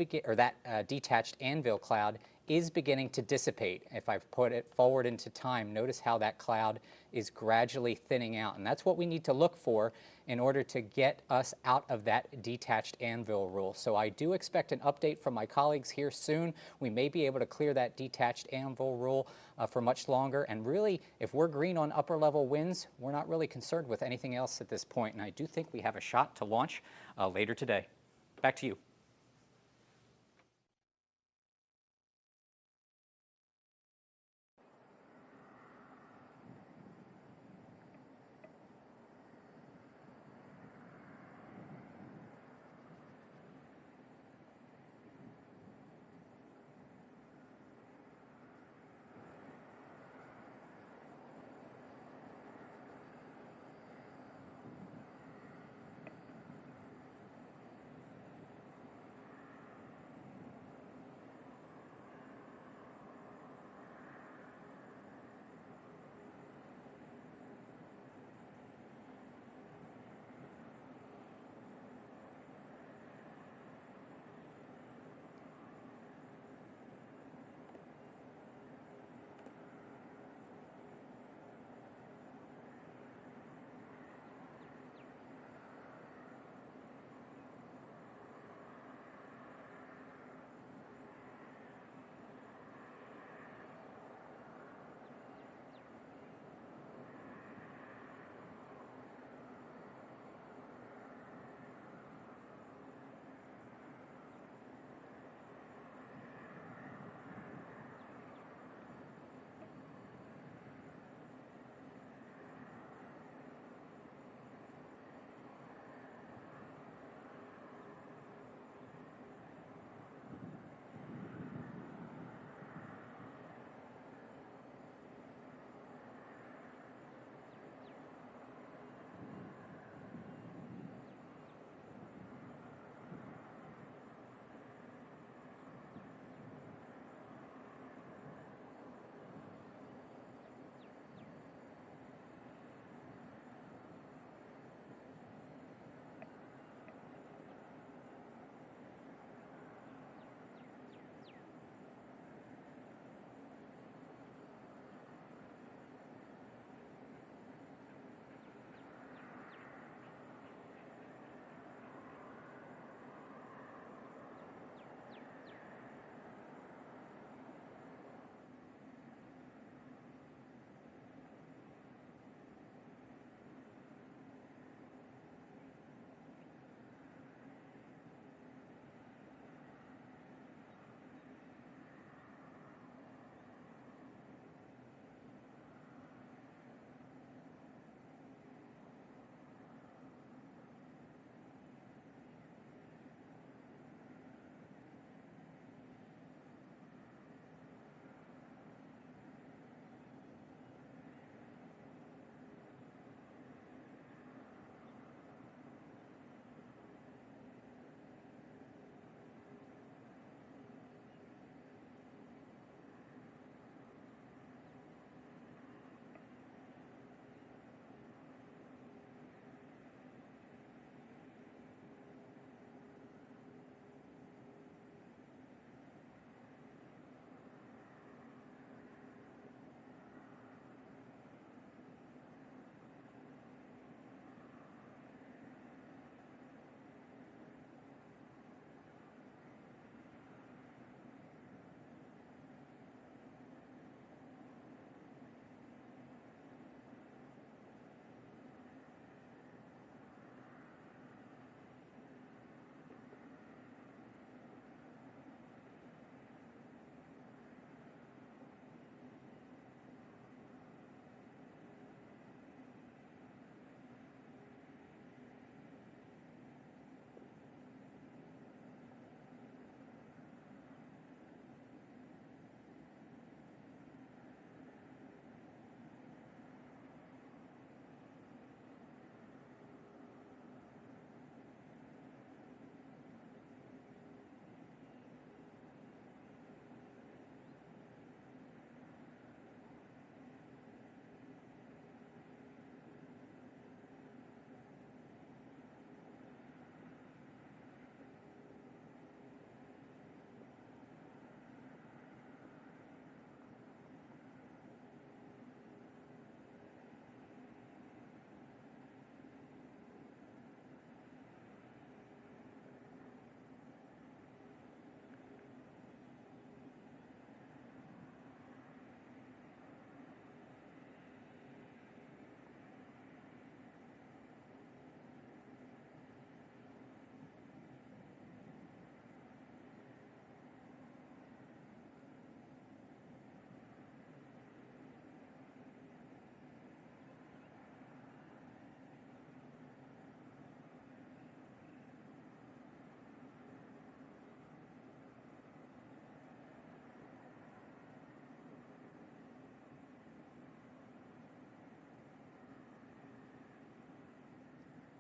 detached anvil cloud is beginning to dissipate. If I've put it forward into time, notice how that cloud is gradually thinning out. And that's what we need to look for in order to get us out of that detached anvil rule. So I do expect an update from my colleagues here soon. We may be able to clear that detached anvil rule for much longer. And really, if we're green on upper level winds, we're not really concerned with anything else at this point. And I do think we have a shot to launch later today. Back to you.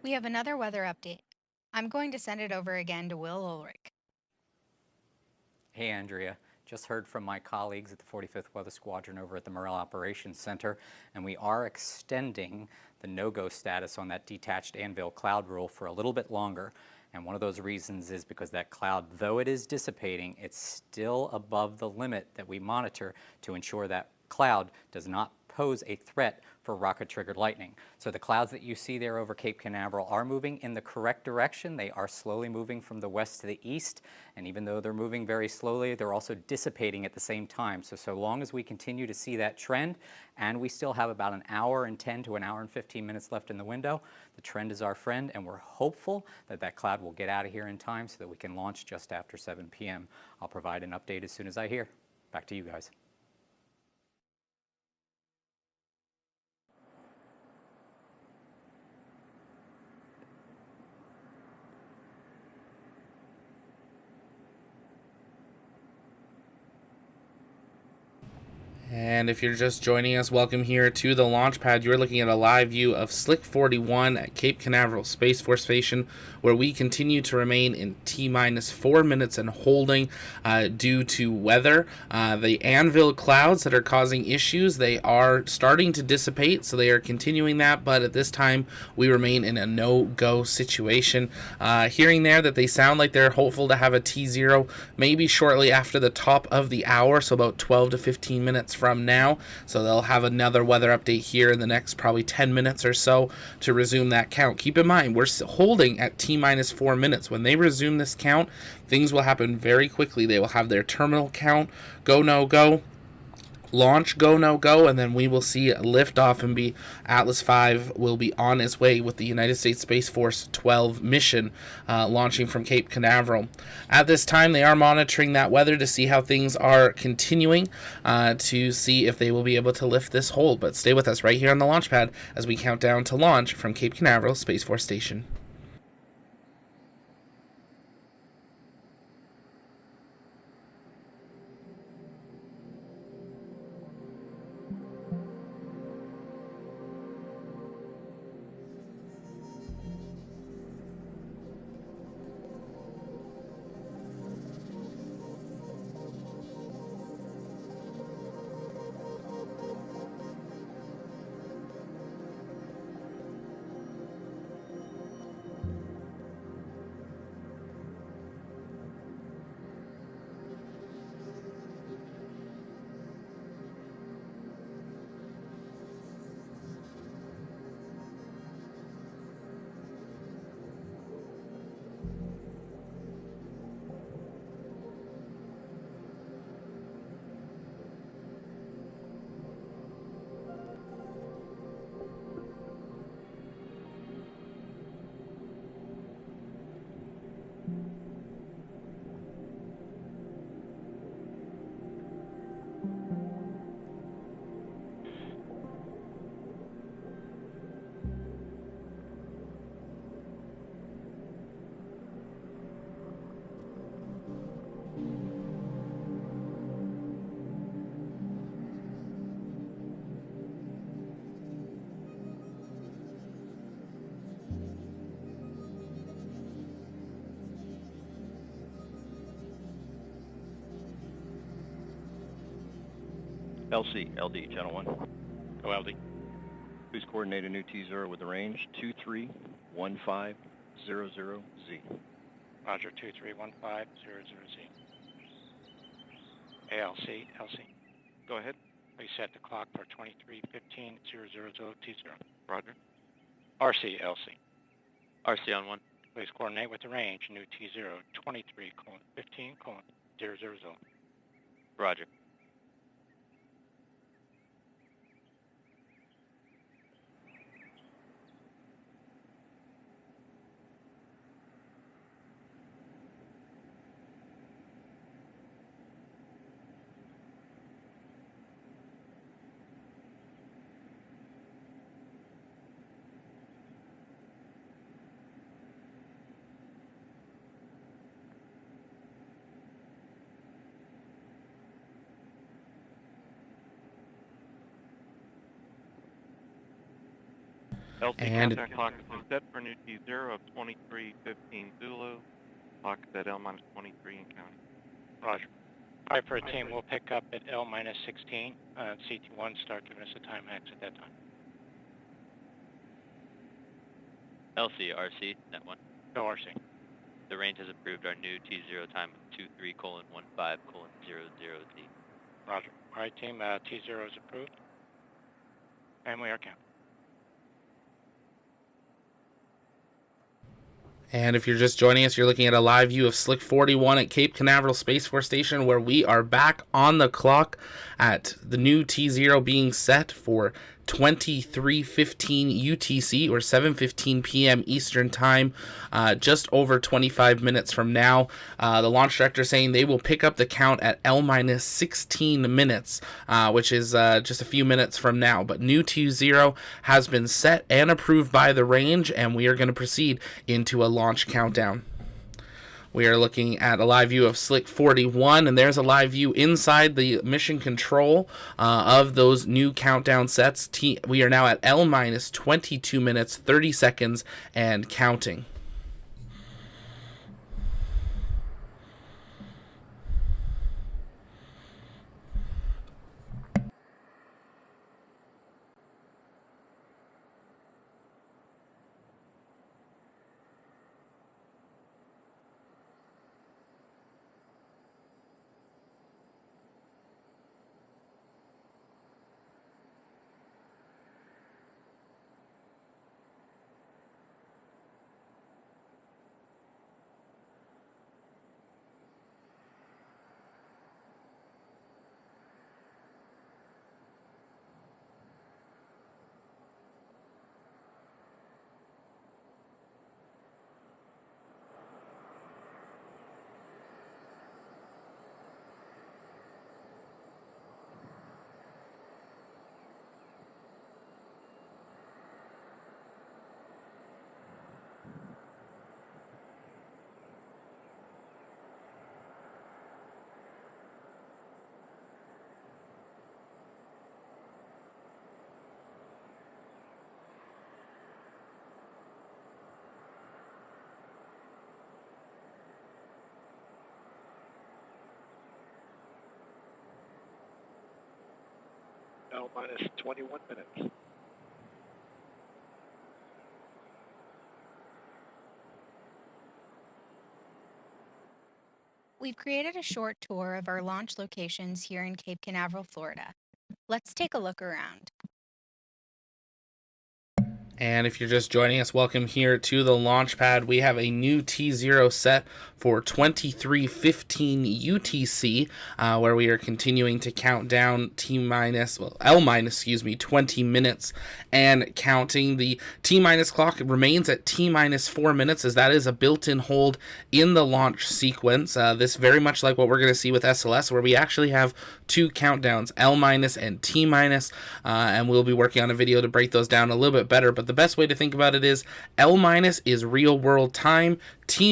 We have another weather update. I'm going to send it over again to Will Ulrich. Hey, Andrea. Just heard from my colleagues at the 45th Weather Squadron over at the Morale Operations Center, and we are extending the no-go status on that detached anvil cloud rule for a little bit longer. And one of those reasons is because that cloud, though it is dissipating, it's still above the limit that we monitor to ensure that cloud does not pose a threat for rocket-triggered lightning. So the clouds that you see there over Cape Canaveral are moving in the correct direction. They are slowly moving from the west to the east, and even though they're moving very slowly, they're also dissipating at the same time. So long as we continue to see that trend, and we still have about an hour and 10 to an hour and 15 minutes left in the window, the trend is our friend, and we're hopeful that that cloud will get out of here in time so that we can launch just after 7 p.m. I'll provide an update as soon as I hear. Back to you guys. And if you're just joining us, welcome here to the launch pad. You're looking at a live view of Slick 41 at Cape Canaveral Space Force Station, where we continue to remain in T-minus 4 minutes and holding due to weather. The anvil clouds that are causing issues, they are starting to dissipate, so they are continuing that, but at this time, we remain in a no-go situation. Hearing there that they sound like they're hopeful to have a T0 maybe shortly after the top of the hour, so about 12 to 15 minutes from now. So they'll have another weather update here in the next probably 10 minutes or so to resume that count. Keep in mind, we're holding at T-minus 4 minutes. When they resume this count, things will happen very quickly. They will have their terminal count, go, no, go, launch, go, no, go, and then we will see liftoff and be Atlas V will be on its way with the United States Space Force 12 mission launching from Cape Canaveral. At this time, they are monitoring that weather to see how things are continuing to see if they will be able to lift this hold. But stay with us right here on the launch pad as we count down to launch from Cape Canaveral Space Force Station. LC, LD, Channel 1. Go LD. Please coordinate a new T0 with a range 231500Z. Roger, 231500Z. ALC, LC. Go ahead. Please set the clock for 23:15:000 T0. Roger. RC, LC. RC on 1. Please coordinate with the range, new T0, 23:15:000. Roger. LC And- countdown clock has been set for new T0 of 23:15 Zulu. Clock is at L-23 and counting. Roger. All right, for a team, we'll pick up at L-16. CT1, start giving us a time max at that time. LC, RC, net 1. Go RC. The range has approved our new T0 time of 23:15:00Z. Roger. All right, team, T0 is approved. And we are counting. And if you're just joining us, you're looking at a live view of Slick 41 at Cape Canaveral Space Force Station, where we are back on the clock at the new T0 being set for 23:15 UTC, or 7:15 p.m. Eastern Time, just over 25 minutes from now. The launch director saying they will pick up the count at L-16 minutes, which is just a few minutes from now. But new T0 has been set and approved by the range, and we are going to proceed into a launch countdown. We are looking at a live view of Slick 41, and there's a live view inside the mission control of those new countdown sets. We are now at L-22 minutes, 30 seconds, and counting. L-21 minutes. We've created a short tour of our launch locations here in Cape Canaveral, Florida. Let's take a look around. And if you're just joining us, welcome here to the launch pad. We have a new T0 set for 23:15 UTC, where we are continuing to count down L-minus 20 minutes and counting. The T-minus clock remains at T-minus 4 minutes, as that is a built-in hold in the launch sequence. This very much like what we're going to see with SLS, where we actually have two countdowns, L-minus and T-minus, and we'll be working on a video to break those down a little bit better. But the best way to think about it is L- is real world time, T-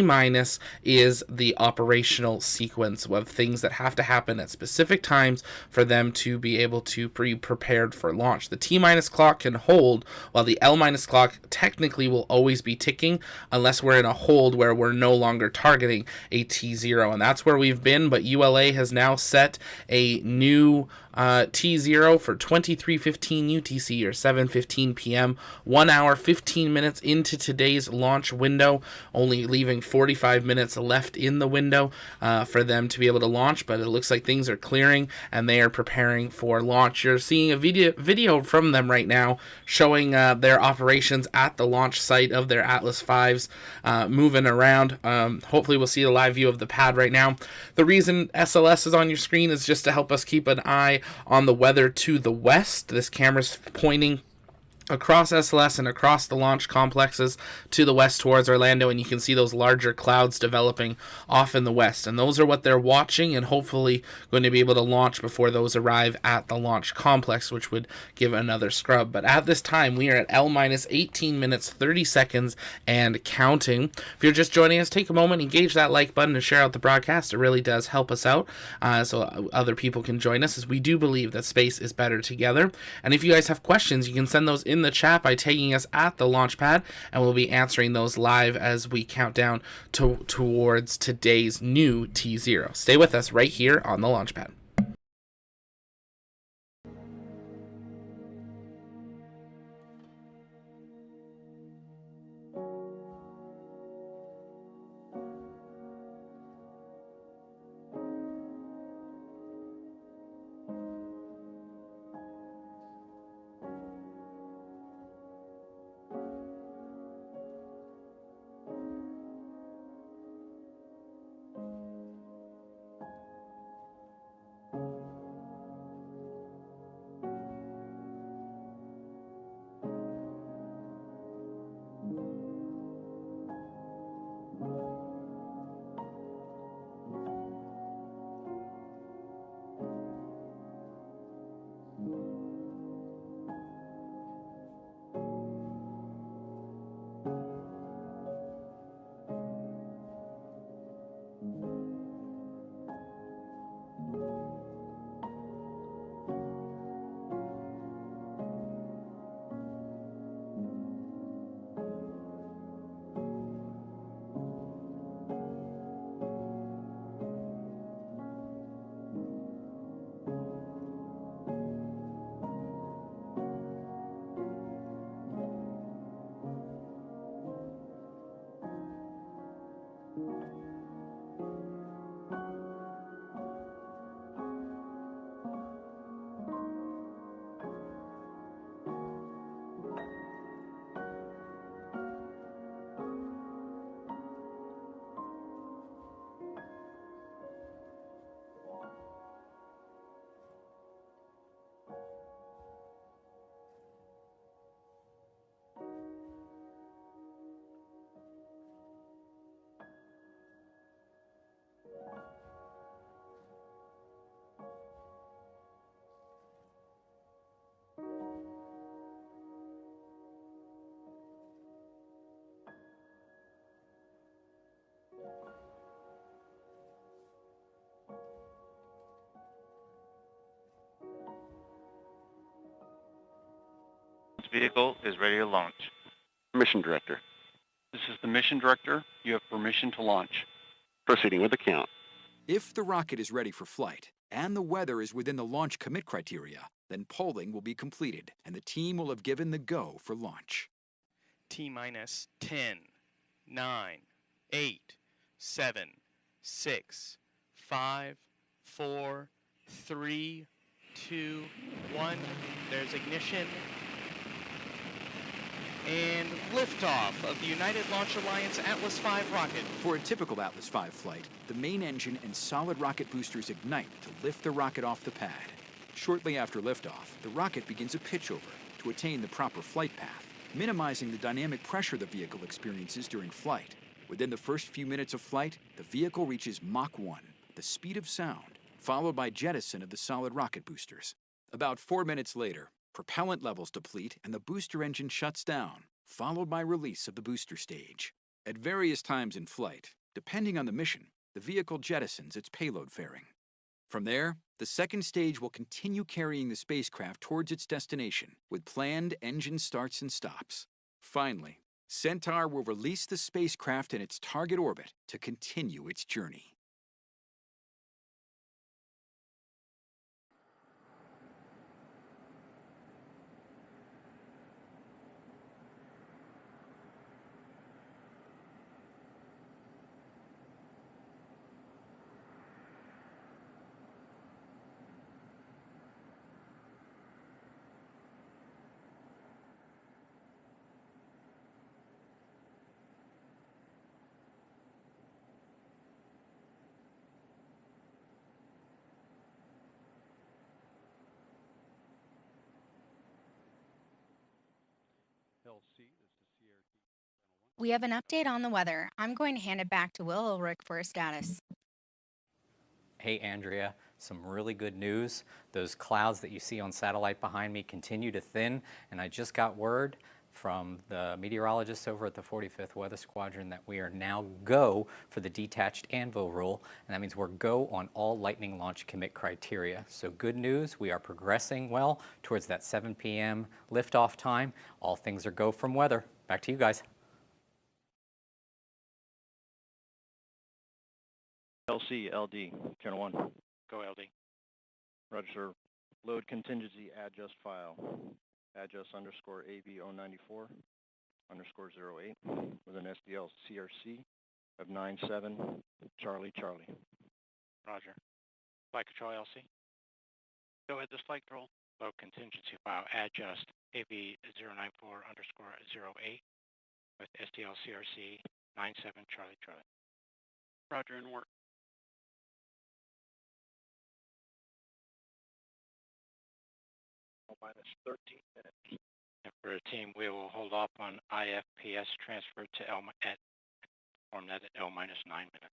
is the operational sequence of things that have to happen at specific times for them to be able to be prepared for launch. The T- clock can hold, while the L- clock technically will always be ticking unless we're in a hold where we're no longer targeting a T0, and that's where we've been. But ULA has now set a new T0 for 23:15 UTC, or 7:15 p.m. 1 hour 15 minutes into today's launch window, only leaving 45 minutes left in the window for them to be able to launch. But it looks like things are clearing and they are preparing for launch. You're seeing a video from them right now showing their operations at the launch site of their Atlas V's moving around. Hopefully we'll see a live view of the pad right now. The reason SLS is on your screen is just to help us keep an eye on the weather to the west. This camera's pointing across SLS and across the launch complexes to the west towards Orlando, and you can see those larger clouds developing off in the west, and those are what they're watching and hopefully going to be able to launch before those arrive at the launch complex, which would give another scrub. But at this time we are at L-18 minutes 30 seconds and counting. If you're just joining us, take a moment, engage that like button and share out the broadcast. It really does help us out so other people can join us, as we do believe that space is better together. And if you guys have questions, you can send those in in the chat by tagging us at the launch pad, and we'll be answering those live as we count down towards today's new T0. Stay with us right here on the launch pad. This vehicle is ready to launch. Mission Director. This is the mission director. You have permission to launch. Proceeding with the count. If the rocket is ready for flight and the weather is within the launch commit criteria, then polling will be completed and the team will have given the go for launch. T-minus 10, 9, 8, 7, 6, 5, 4, 3, 2, 1. There's ignition. And liftoff of the United Launch Alliance Atlas V rocket. For a typical Atlas V flight, the main engine and solid rocket boosters ignite to lift the rocket off the pad. Shortly after liftoff, the rocket begins a pitchover to attain the proper flight path, minimizing the dynamic pressure the vehicle experiences during flight. Within the first few minutes of flight, the vehicle reaches Mach 1, the speed of sound, followed by jettison of the solid rocket boosters. About 4 minutes later, propellant levels deplete and the booster engine shuts down, followed by release of the booster stage. At various times in flight, depending on the mission, the vehicle jettisons its payload fairing. From there, the second stage will continue carrying the spacecraft towards its destination with planned engine starts and stops. Finally, Centaur will release the spacecraft in its target orbit to continue its journey. We have an update on the weather. I'm going to hand it back to Will Ulrich for a status. Hey, Andrea, some really good news. Those clouds that you see on satellite behind me continue to thin, and I just got word from the meteorologists over at the 45th Weather Squadron that we are now go for the detached anvil rule, and that means we're go on all Lightning launch commit criteria. So good news, we are progressing well towards that 7 p.m. liftoff time. All things are go from weather. Back to you guys. LC, LD, Channel 1. Go LD. Roger, sir. Load contingency adjust file. Adjust underscore AV094 underscore 08 with an SDL CRC of 97 Charlie Charlie. Roger. Flight Control LC. Go ahead, this flight control. Load contingency file adjust AV094 underscore 08 with SDL CRC 97 Charlie Charlie. Roger, and work. Minus 13 minutes. And for a team, we will hold off on IFPS transfer to L at form that at L minus 9 minutes.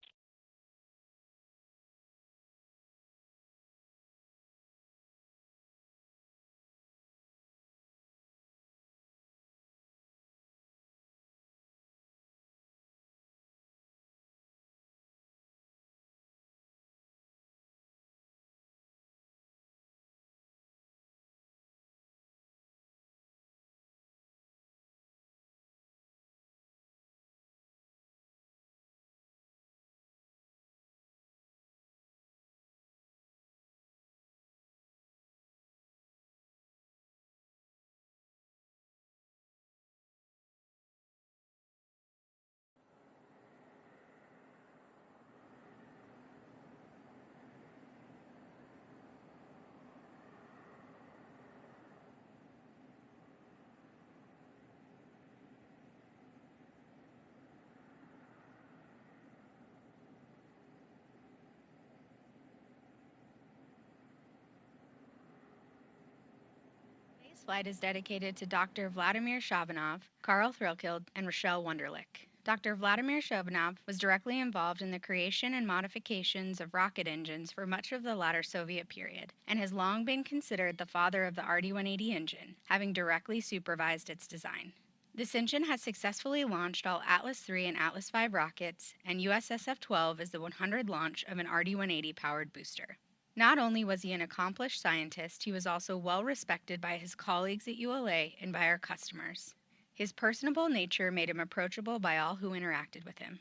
Today's flight is dedicated to Dr. Vladimir Shabanov, Karl Threlkild, and Rochelle Wunderlich. Dr. Vladimir Shabanov was directly involved in the creation and modifications of rocket engines for much of the latter Soviet period, and has long been considered the father of the RD-180 engine, having directly supervised its design. This engine has successfully launched all Atlas III and Atlas V rockets, and USSF-12 is the 100th launch of an RD-180 powered booster. Not only was he an accomplished scientist, he was also well respected by his colleagues at ULA and by our customers. His personable nature made him approachable by all who interacted with him.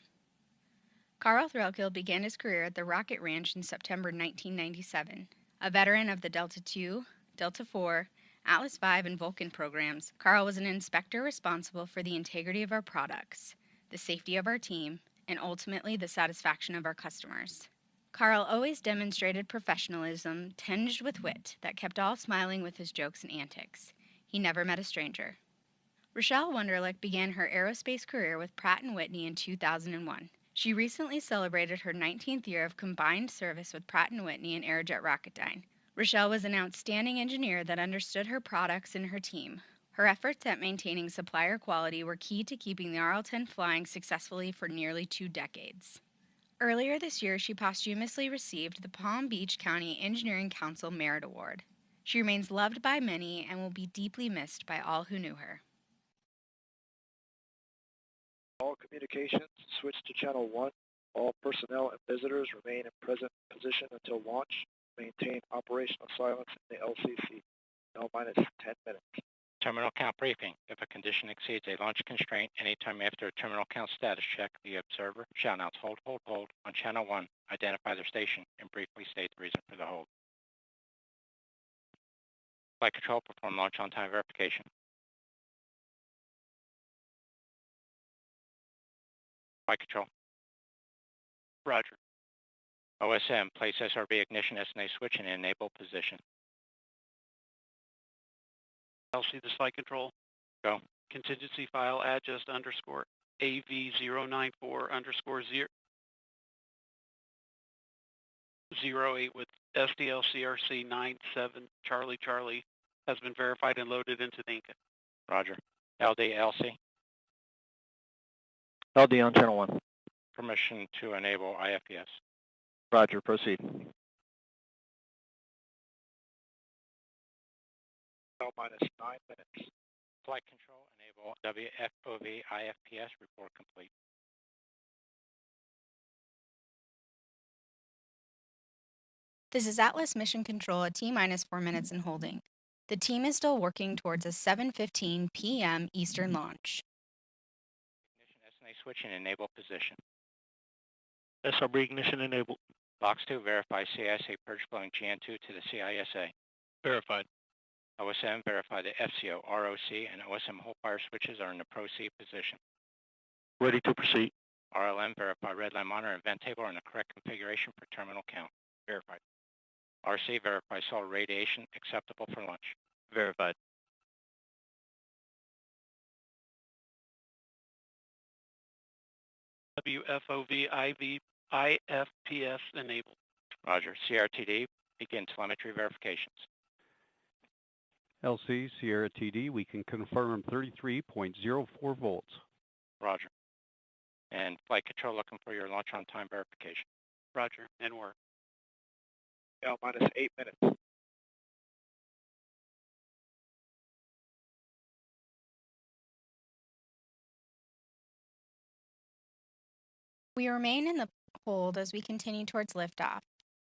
Karl Threlkild began his career at the Rocket Ranch in September 1997. A veteran of the Delta II, Delta IV, Atlas V, and Vulcan programs, Karl was an inspector responsible for the integrity of our products, the safety of our team, and ultimately the satisfaction of our customers. Karl always demonstrated professionalism tinged with wit that kept all smiling with his jokes and antics. He never met a stranger. Rochelle Wunderlich began her aerospace career with Pratt & Whitney in 2001. She recently celebrated her 19th year of combined service with Pratt & Whitney and Aerojet Rocketdyne. Rochelle was an outstanding engineer that understood her products and her team. Her efforts at maintaining supplier quality were key to keeping the RL-10 flying successfully for nearly 2 decades. Earlier this year, she posthumously received the Palm Beach County Engineering Council Merit Award. She remains loved by many and will be deeply missed by all who knew her. All communications switch to Channel 1. All personnel and visitors remain in present position until launch. Maintain operational silence in the LCC. L-10 minutes. Terminal count briefing. If a condition exceeds a launch constraint anytime after a terminal count status check, the observer shall announce hold on Channel 1, identify their station, and briefly state the reason for the hold. Flight Control, perform launch on-time verification. Flight Control. Roger. OSM, place SRB ignition SMA switch in enable position. LC, this flight control. Go. Contingency file adjust underscore AV094 underscore 08 with SDL CRC 97 Charlie Charlie has been verified and loaded into the Inca. Roger. LD, LC. LD on Channel 1. Permission to enable IFPS. Roger, proceed. L-9 minutes. Flight control, enable WFOV IFPS report complete. This is Atlas Mission Control at T-minus 4 minutes and holding. The team is still working towards a 7:15 p.m. Eastern launch. Ignition SMA switch and enable position. SRB ignition enabled. Box 2, verify CISA purge flowing GN2 to the CISA. Verified. OSM, verify the FCO, ROC, and OSM whole fire switches are in the Pro-C position. Ready to proceed. RLM, verify redline monitor and vent table are in the correct configuration for terminal count. Verified. RC, verify solid radiation acceptable for launch. Verified. WFOV IFPS enabled. Roger. CRTD, begin telemetry verifications. LC Sierra TD, we can confirm 33.04 volts. Roger. And flight control looking for your launch on time verification. Roger. And work. L-minus 8 minutes. We remain in the hold as we continue towards liftoff.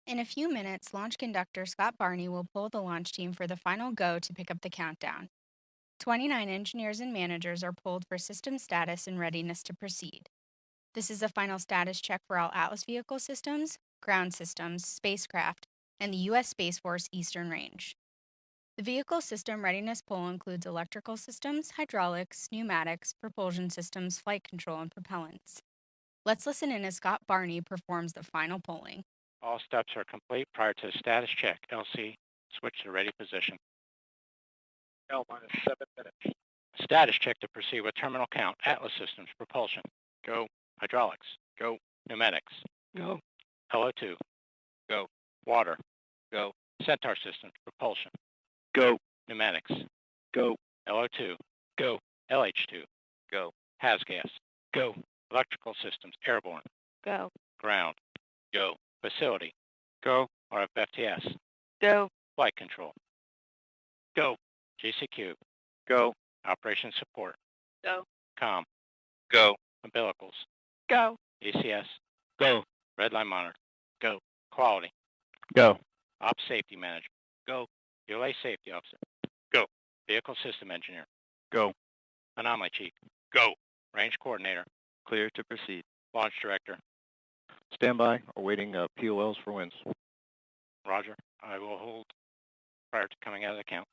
In a few minutes, launch conductor Scott Barney will pull the launch team for the final go to pick up the countdown. 29 engineers and managers are pulled for system status and readiness to proceed. This is a final status check for all Atlas vehicle systems, ground systems, spacecraft, and the U.S. Space Force Eastern Range. The vehicle system readiness poll includes electrical systems, hydraulics, pneumatics, propulsion systems, flight control, and propellants. Let's listen in as Scott Barney performs the final polling. All steps are complete prior to the status check. LC, switch to ready position. L-minus 7 minutes. Status check to proceed with terminal count. Atlas systems, propulsion. Go. Hydraulics. Go. Pneumatics. Go. LO2. Go. Water. Go. Centaur systems, propulsion. Go. Pneumatics. Go. LO2. Go. LH2. Go. Has gas. Go. Electrical systems, airborne. Go. Ground. Go. Facility. Go. RFFTS. Go. Flight control. Go. GCQ. Go. Operation support. Go. COM. Go. Umbilicals. Go. ECS. Go. Redline monitor. Go. Quality. Go. Ops safety manager. Go. ULA safety officer. Go. Vehicle system engineer. Go. Anomaly chief. Go. Range coordinator. Clear to proceed. Launch director. Stand by. Awaiting POLs for winds. Roger. I will hold prior to coming out of the count.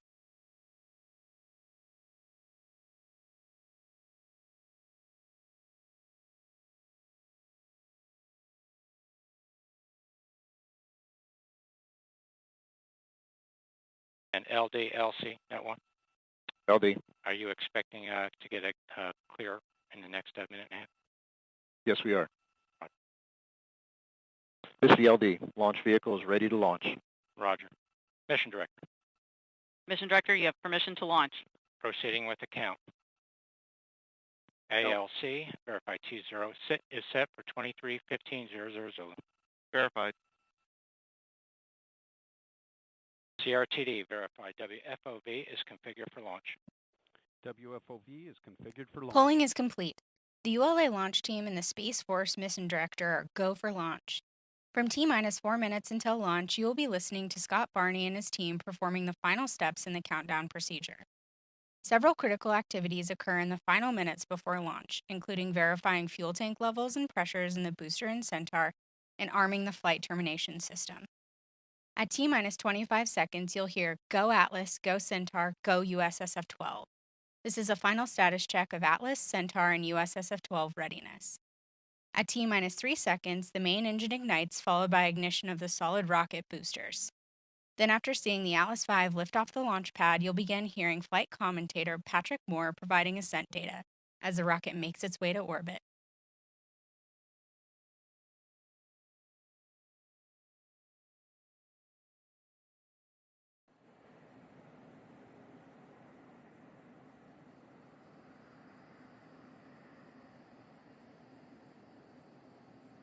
And LD, LC, that one. LD. Are you expecting to get a clear in the next minute and a half? Yes, we are. This is the LD. Launch vehicle is ready to launch. Roger. Mission director. Mission Director, you have permission to launch. Proceeding with the count. ALC, verify T0 is set for 23:15:00. Verified. CRTD, verify WFOV is configured for launch. WFOV is configured for launch. Polling is complete. The ULA launch team and the Space Force mission director are go for launch. From T-minus 4 minutes until launch, you will be listening to Scott Barney and his team performing the final steps in the countdown procedure. Several critical activities occur in the final minutes before launch, including verifying fuel tank levels and pressures in the booster and Centaur and arming the flight termination system. At T-minus 25 seconds, you'll hear Go Atlas, Go Centaur, Go USSF-12. This is a final status check of Atlas, Centaur, and USSF-12 readiness. At T-minus 3 seconds, the main engine ignites, followed by ignition of the solid rocket boosters. Then after seeing the Atlas V lift off the launch pad, you'll begin hearing flight commentator Patrick Moore providing ascent data as the rocket makes its way to orbit.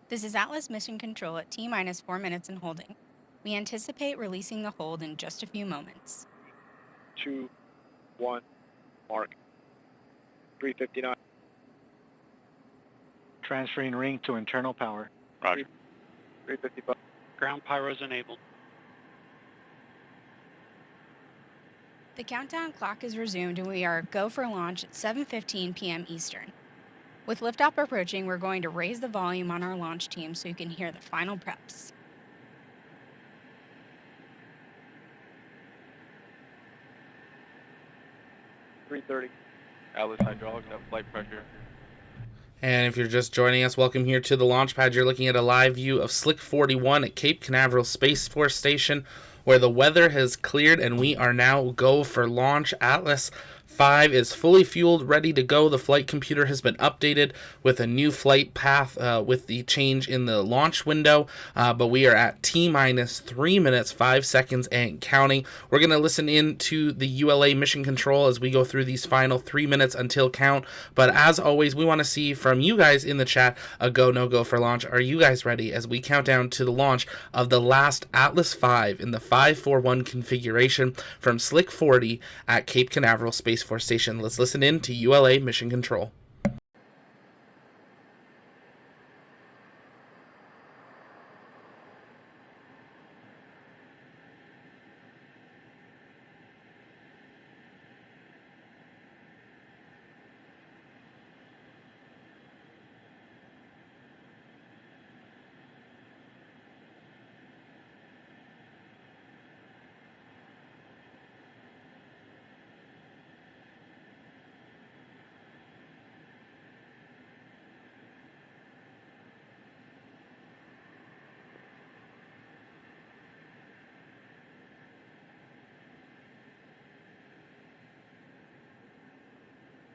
This is Atlas Mission Control at T-minus 4 minutes and holding. We anticipate releasing the hold in just a few moments. 2, 1, mark. 359. Transferring ring to internal power. Roger. 355. Ground pyros enabled. The countdown clock is resumed and we are go for launch at 7:15 p.m. Eastern. With liftoff approaching, we're going to raise the volume on our launch team so you can hear the final preps. .330. Atlas hydraulics at flight pressure. And if you're just joining us, welcome here to the launch pad. You're looking at a live view of Slick 41 at Cape Canaveral Space Force Station, where the weather has cleared and we are now go for launch. Atlas 5 is fully fueled, ready to go. The flight computer has been updated with a new flight path with the change in the launch window, but we are at T-minus 3 minutes, 5 seconds, and counting. We're going to listen in to the ULA mission control as we go through these final 3 minutes until count, but as always, we want to see from you guys in the chat a go, no-go for launch. Are you guys ready as we count down to the launch of the last Atlas 5 in the 541 configuration from Slick 40 at Cape Canaveral Space Force Station? Let's listen in to ULA mission control.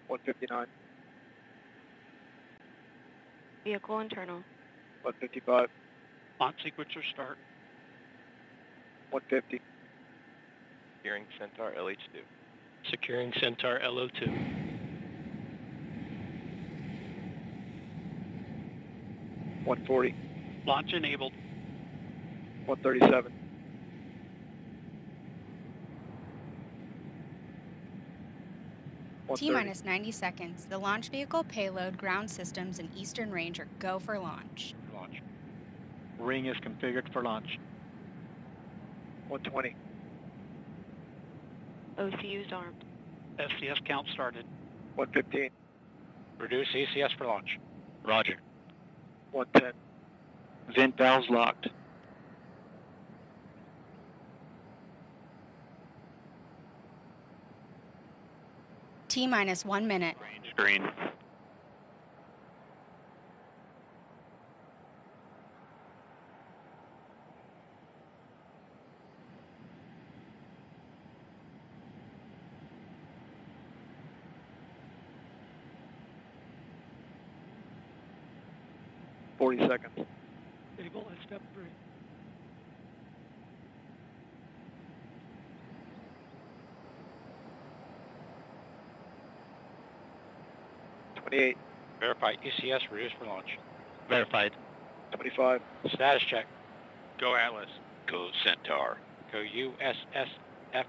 .159. Vehicle internal. 155. Launch sequencer start. 150. Securing Centaur LH2. Securing Centaur LO2. 140. Launch enabled. 137. 130. T-minus 90 seconds. The launch vehicle, payload, ground systems, and Eastern Range are go for launch. Launch. Ring is configured for launch. 120. OCU's armed. SCS count started. 115. Reduce ECS for launch. Roger. 110. Vent valves locked. T-minus 1 minute. Green. Seconds. Stable at step 3. .28. Verify ECS reduced for launch. Verified. 25. Status check. Go Atlas. Go Centaur. Go USSF-12.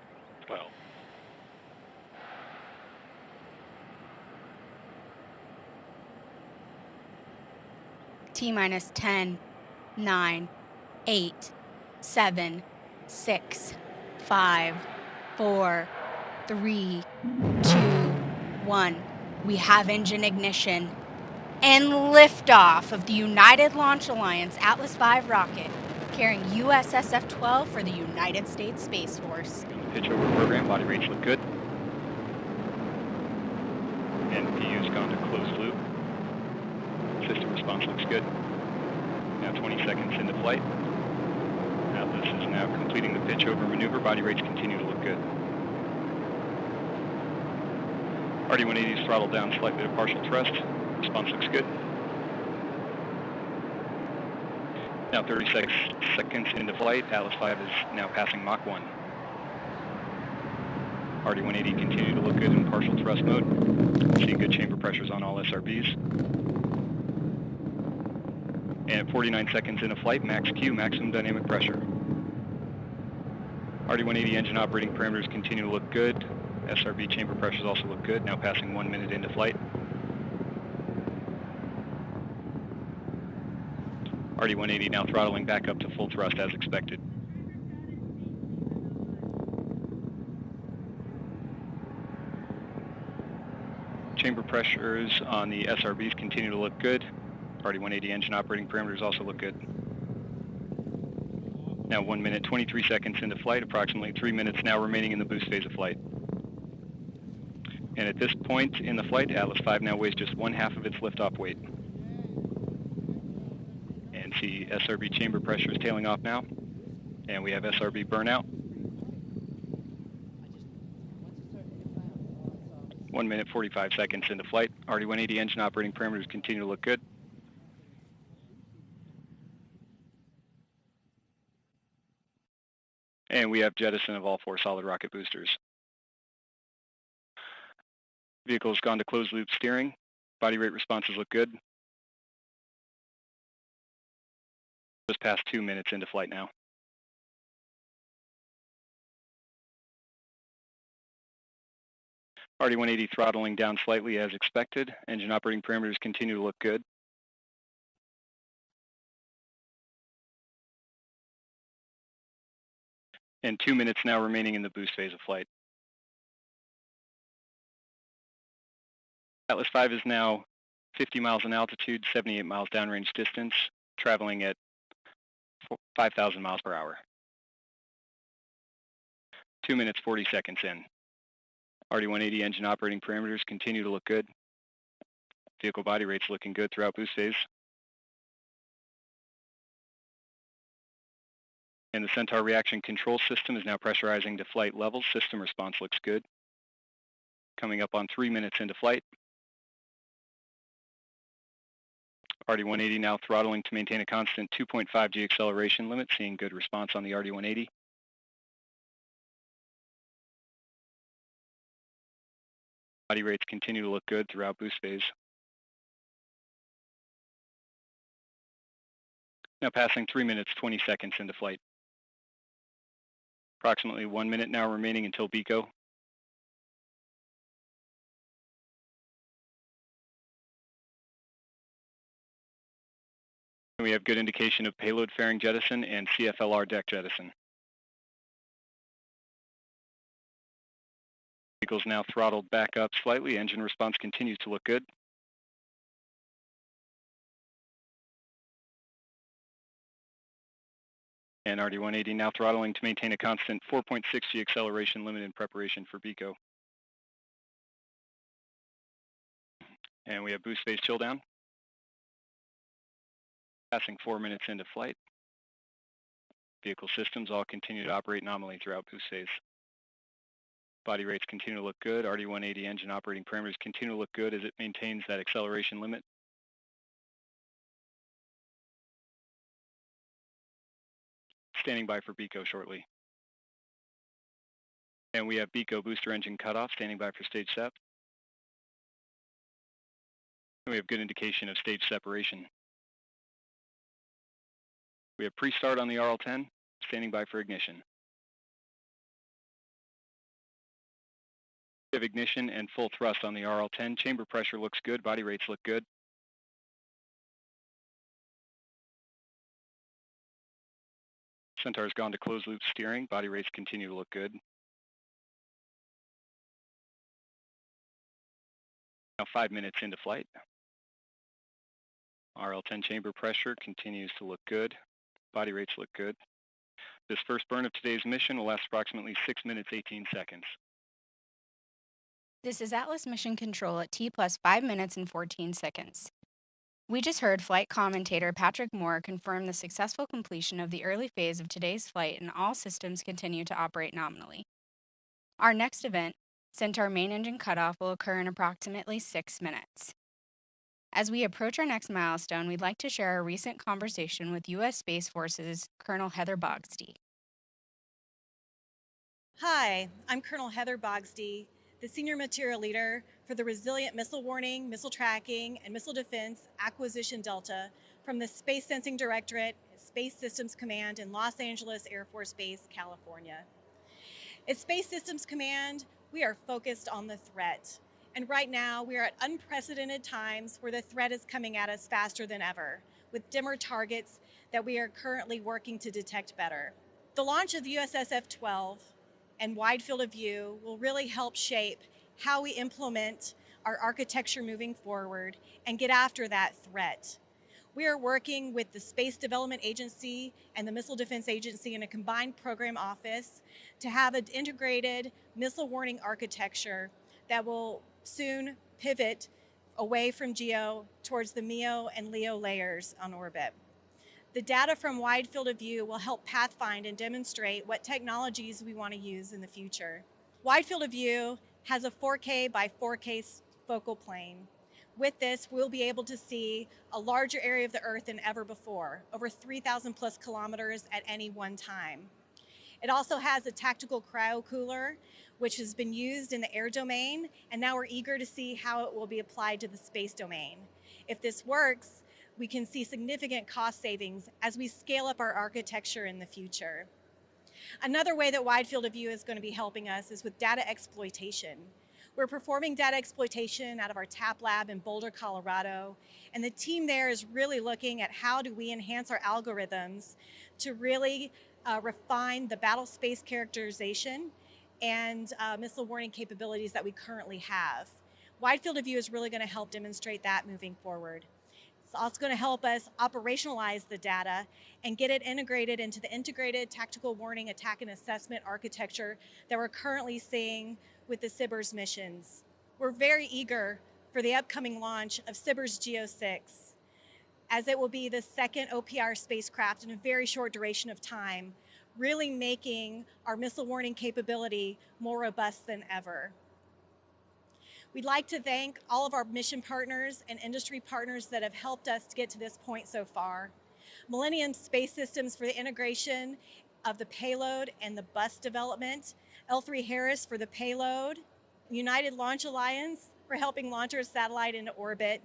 T-minus 10, 9, 8, 7, 6, 5, 4, 3, 2, 1. We have engine ignition and liftoff of the United Launch Alliance Atlas V rocket carrying USSF-12 for the United States Space Force. Pitch over program, body range look good. NPU's gone to closed loop. System response looks good. Now 20 seconds into flight. Atlas is now completing the pitch over maneuver. Body rates continue to look good. RD-180 is throttled down slightly to partial thrust. Response looks good. Now 36 seconds into flight. Atlas V is now passing Mach 1. RD-180 continue to look good in partial thrust mode. Seeing good chamber pressures on all SRBs. And 49 seconds into flight, max Q, maximum dynamic pressure. RD-180 engine operating parameters continue to look good. SRB chamber pressures also look good, now passing 1 minute into flight. RD-180 now throttling back up to full thrust as expected. Chamber pressures on the SRBs continue to look good. RD-180 engine operating parameters also look good. Now 1 minute, 23 seconds into flight, approximately 3 minutes now remaining in the boost phase of flight. And at this point in the flight, Atlas V now weighs just 1/2 of its liftoff weight. And see SRB chamber pressures tailing off now. And we have SRB burnout. 1 minute, 45 seconds into flight. RD-180 engine operating parameters continue to look good. And we have jettison of all 4 solid rocket boosters. Vehicle has gone to closed loop steering. Body rate responses look good. Just past 2 minutes into flight now. RD-180 throttling down slightly as expected. Engine operating parameters continue to look good. And 2 minutes now remaining in the boost phase of flight. Atlas V is now 50 miles in altitude, 78 miles downrange distance, traveling at 5,000 miles per hour. 2 minutes, 40 seconds in. RD-180 engine operating parameters continue to look good. Vehicle body rates looking good throughout boost phase. And the Centaur reaction control system is now pressurizing to flight levels. System response looks good. Coming up on 3 minutes into flight. RD-180 now throttling to maintain a constant 2.5 G acceleration limit, seeing good response on the RD-180. Body rates continue to look good throughout boost phase. Now passing 3 minutes, 20 seconds into flight. Approximately 1 minute now remaining until BECO. And we have good indication of payload fairing jettison and CFLR deck jettison. Vehicle's now throttled back up slightly. Engine response continues to look good. And RD-180 now throttling to maintain a constant 4.6 G acceleration limit in preparation for BECO. And we have boost phase chill down. Passing 4 minutes into flight. Vehicle systems all continue to operate nominally throughout boost phase. Body rates continue to look good. RD-180 engine operating parameters continue to look good as it maintains that acceleration limit. Standing by for BECO shortly. And we have BECO booster engine cutoff, standing by for stage sep. And we have good indication of stage separation. We have pre-start on the RL-10, standing by for ignition. We have ignition and full thrust on the RL-10. Chamber pressure looks good, body rates look good. Centaur's gone to closed loop steering, body rates continue to look good. Now 5 minutes into flight. RL-10 chamber pressure continues to look good. Body rates look good. This first burn of today's mission will last approximately 6 minutes, 18 seconds. This is Atlas Mission Control at T plus 5 minutes and 14 seconds. We just heard flight commentator Patrick Moore confirm the successful completion of the early phase of today's flight, and all systems continue to operate nominally. Our next event, Centaur main engine cutoff, will occur in approximately 6 minutes. As we approach our next milestone, we'd like to share a recent conversation with U.S. Space Force's Colonel Heather Bogsty. Hi, I'm Colonel Heather Bogsty, the Senior Material Leader for the Resilient Missile Warning, Missile Tracking, and Missile Defense Acquisition Delta from the Space Sensing Directorate, Space Systems Command in Los Angeles Air Force Base, California. At Space Systems Command, we are focused on the threat. And right now, we are at unprecedented times where the threat is coming at us faster than ever, with dimmer targets that we are currently working to detect better. The launch of USSF-12 and Wide Field of View will really help shape how we implement our architecture moving forward and get after that threat. We are working with the Space Development Agency and the Missile Defense Agency in a combined program office to have an integrated missile warning architecture that will soon pivot away from GEO towards the MEO and LEO layers on orbit. The data from Wide Field of View will help pathfind and demonstrate what technologies we want to use in the future. Wide Field of View has a 4K by 4K focal plane. With this, we'll be able to see a larger area of the Earth than ever before, over 3,000 plus kilometers at any one time. It also has a tactical cryo cooler, which has been used in the air domain, and now we're eager to see how it will be applied to the space domain. If this works, we can see significant cost savings as we scale up our architecture in the future. Another way that Wide Field of View is going to be helping us is with data exploitation. We're performing data exploitation out of our TAP lab in Boulder, Colorado, and the team there is really looking at how do we enhance our algorithms to really refine the battle space characterization and missile warning capabilities that we currently have. Wide Field of View is really going to help demonstrate that moving forward. It's also going to help us operationalize the data and get it integrated into the integrated tactical warning, attack, and assessment architecture that we're currently seeing with the SBIRS missions. We're very eager for the upcoming launch of SBIRS GEO-6, as it will be the second OPR spacecraft in a very short duration of time, really making our missile warning capability more robust than ever. We'd like to thank all of our mission partners and industry partners that have helped us to get to this point so far. Millennium Space Systems for the integration of the payload and the bus development, L3 Harris for the payload, United Launch Alliance for helping launch our satellite into orbit,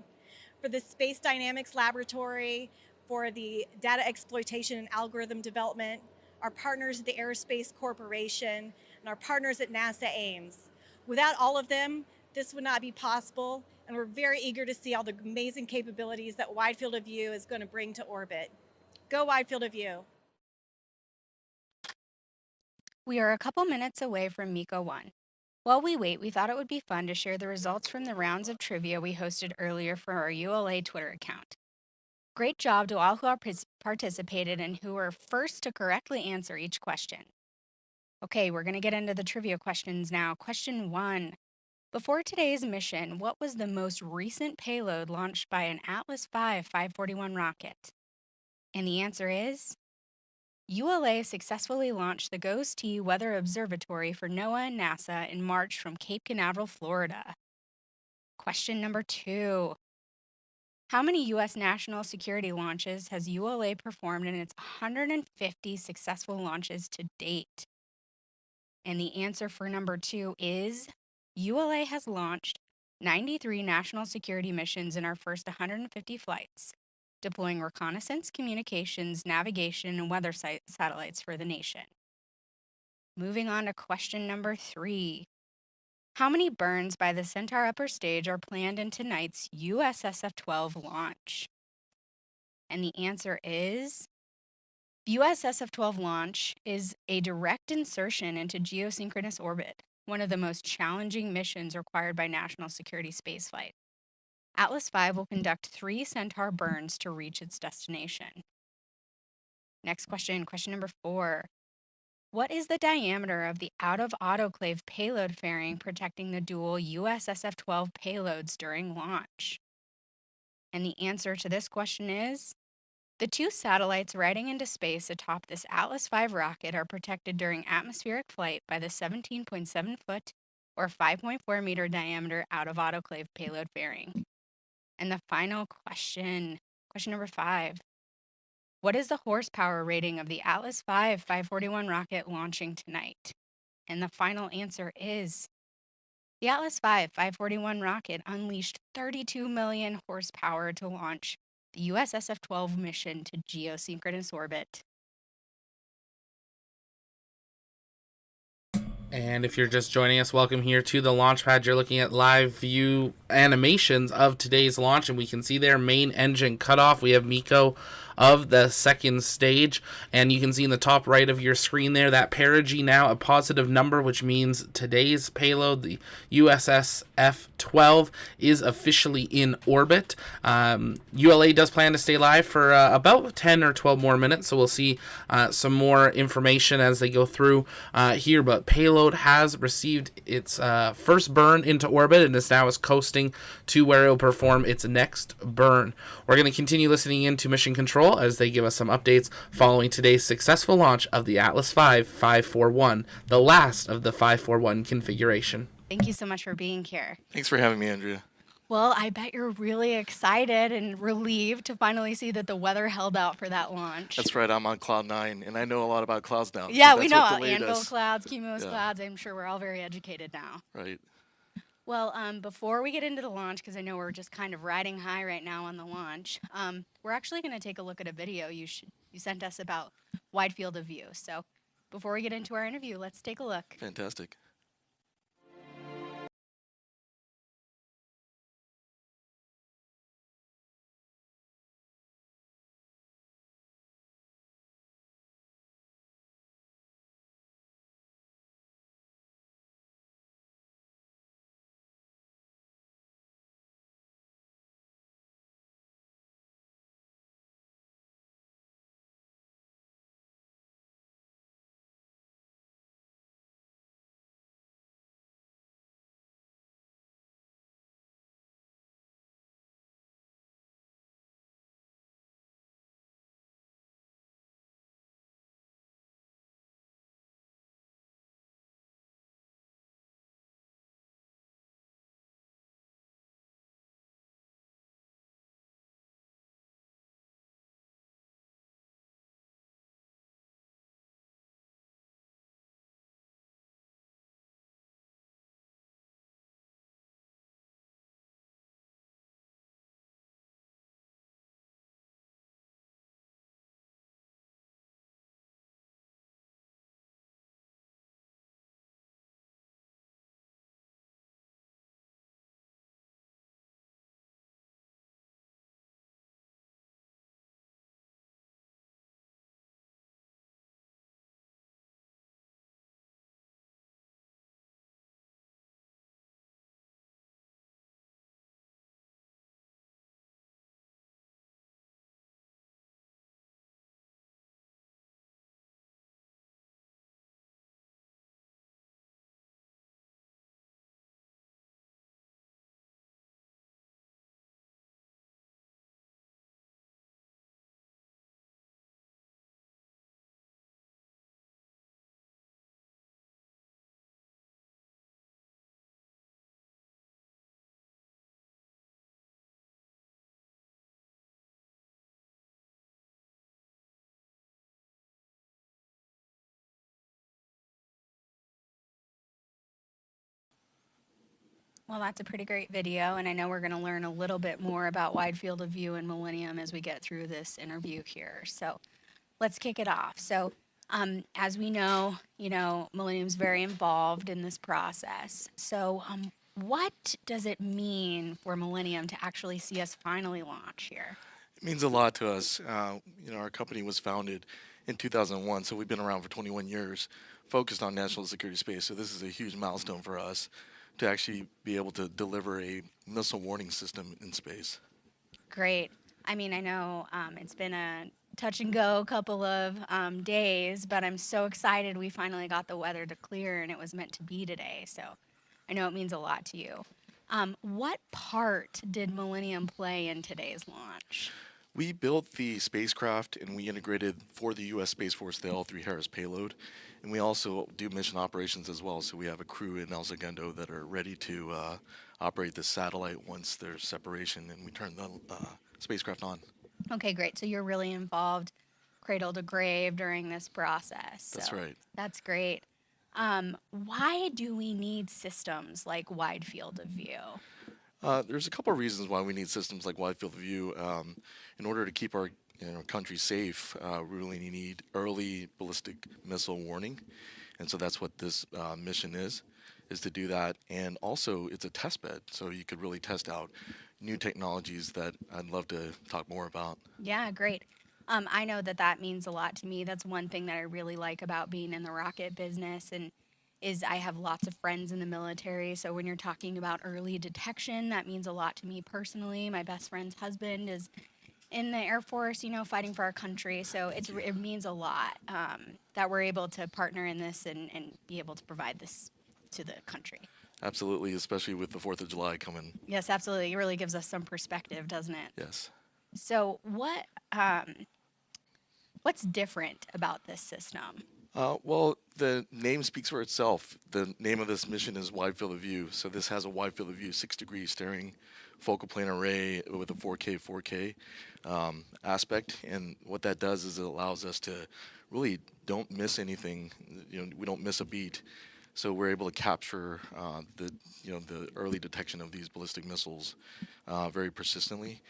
for the Space Dynamics Laboratory for the data exploitation and algorithm development, our partners at the Aerospace Corporation, and our partners at NASA Ames. Without all of them, this would not be possible, and we're very eager to see all the amazing capabilities that Wide Field of View is going to bring to orbit. Go Wide Field of View. We are a couple minutes away from MECO 1. While we wait, we thought it would be fun to share the results from the rounds of trivia we hosted earlier for our ULA Twitter account. Great job to all who have participated and who were first to correctly answer each question. Okay, we're going to get into the trivia questions now. Question 1. Before today's mission, what was the most recent payload launched by an Atlas V 541 rocket? And the answer is ULA successfully launched the GOES-T Weather Observatory for NOAA and NASA in March from Cape Canaveral, Florida. Question number 2. How many U.S. national security launches has ULA performed in its 150 successful launches to date? And the answer for number 2 is ULA has launched 93 national security missions in our first 150 flights, deploying reconnaissance, communications, navigation, and weather satellites for the nation. Moving on to question number 3. How many burns by the Centaur upper stage are planned in tonight's USSF-12 launch? And the answer is the USSF-12 launch is a direct insertion into geosynchronous orbit, one of the most challenging missions required by national security spaceflight. Atlas V will conduct 3 Centaur burns to reach its destination. Next question, question number 4. What is the diameter of the out-of-autoclave payload fairing protecting the dual USSF-12 payloads during launch? And the answer to this question is the 2 satellites riding into space atop this Atlas V rocket are protected during atmospheric flight by the 17.7 foot or 5.4 meter diameter out-of-autoclave payload fairing. And the final question, question number 5. What is the horsepower rating of the Atlas V 541 rocket launching tonight? And the final answer is the Atlas V 541 rocket unleashed 32 million horsepower to launch the USSF-12 mission to geosynchronous orbit. And if you're just joining us, welcome here to the launch pad. You're looking at live view animations of today's launch, and we can see their main engine cutoff. We have Miko of the second stage, and you can see in the top right of your screen there that perigee now a positive number, which means today's payload, the USSF-12, is officially in orbit. ULA does plan to stay live for about 10 or 12 more minutes, so we'll see some more information as they go through here, but payload has received its first burn into orbit and is now coasting to where it will perform its next burn. We're going to continue listening into Mission Control as they give us some updates following today's successful launch of the Atlas V 541, the last of the 541 configuration. Thank you so much for being here. Thanks for having me, Andrea. Well, I bet you're really excited and relieved to finally see that the weather held out for that launch. That's right, I'm on cloud 9, and I know a lot about clouds now. Yeah, we know anvil clouds, cumulus clouds. I'm sure we're all very educated now. Right. Well, before we get into the launch, because I know we're just kind of riding high right now on the launch, we're actually going to take a look at a video you sent us about wide field of view. So before we get into our interview, let's take a look. Fantastic. Well, that's a pretty great video, and I know we're going to learn a little bit more about wide field of view and Millennium as we get through this interview here. So let's kick it off. So as we know, Millennium's very involved in this process. So what does it mean for Millennium to actually see us finally launch here? It means a lot to us. Our company was founded in 2001, so we've been around for 21 years, focused on national security space. So this is a huge milestone for us to actually be able to deliver a missile warning system in space. Great. I mean, I know it's been a touch and go couple of days, but I'm so excited we finally got the weather to clear and it was meant to be today. So I know it means a lot to you. What part did Millennium play in today's launch? We built the spacecraft and we integrated for the U.S. Space Force the L3 Harris payload. And we also do mission operations as well. So we have a crew in El Segundo that are ready to operate the satellite once there's separation and we turn the spacecraft on. Okay, great. So you're really involved cradle to grave during this process. That's right. That's great. Why do we need systems like wide field of view? There's a couple of reasons why we need systems like wide field of view. In order to keep our country safe, we really need early ballistic missile warning. And so that's what this mission is to do that. And also it's a test bed, so you could really test out new technologies that I'd love to talk more about. Yeah, great. I know that that means a lot to me. That's one thing that I really like about being in the rocket business, and is I have lots of friends in the military. So when you're talking about early detection, that means a lot to me personally. My best friend's husband is in the Air Force, you know, fighting for our country. So it means a lot that we're able to partner in this and be able to provide this to the country. Absolutely, especially with the 4th of July coming. Yes, absolutely. It really gives us some perspective, doesn't it? Yes. So what's different about this system? Well, the name speaks for itself. The name of this mission is Wide Field of View. So this has a wide field of view, 6-degree steering, focal plane array with a 4K aspect. And what that does is it allows us to really don't miss anything. You know, we don't miss a beat. So we're able to capture the early detection of these ballistic missiles very persistently.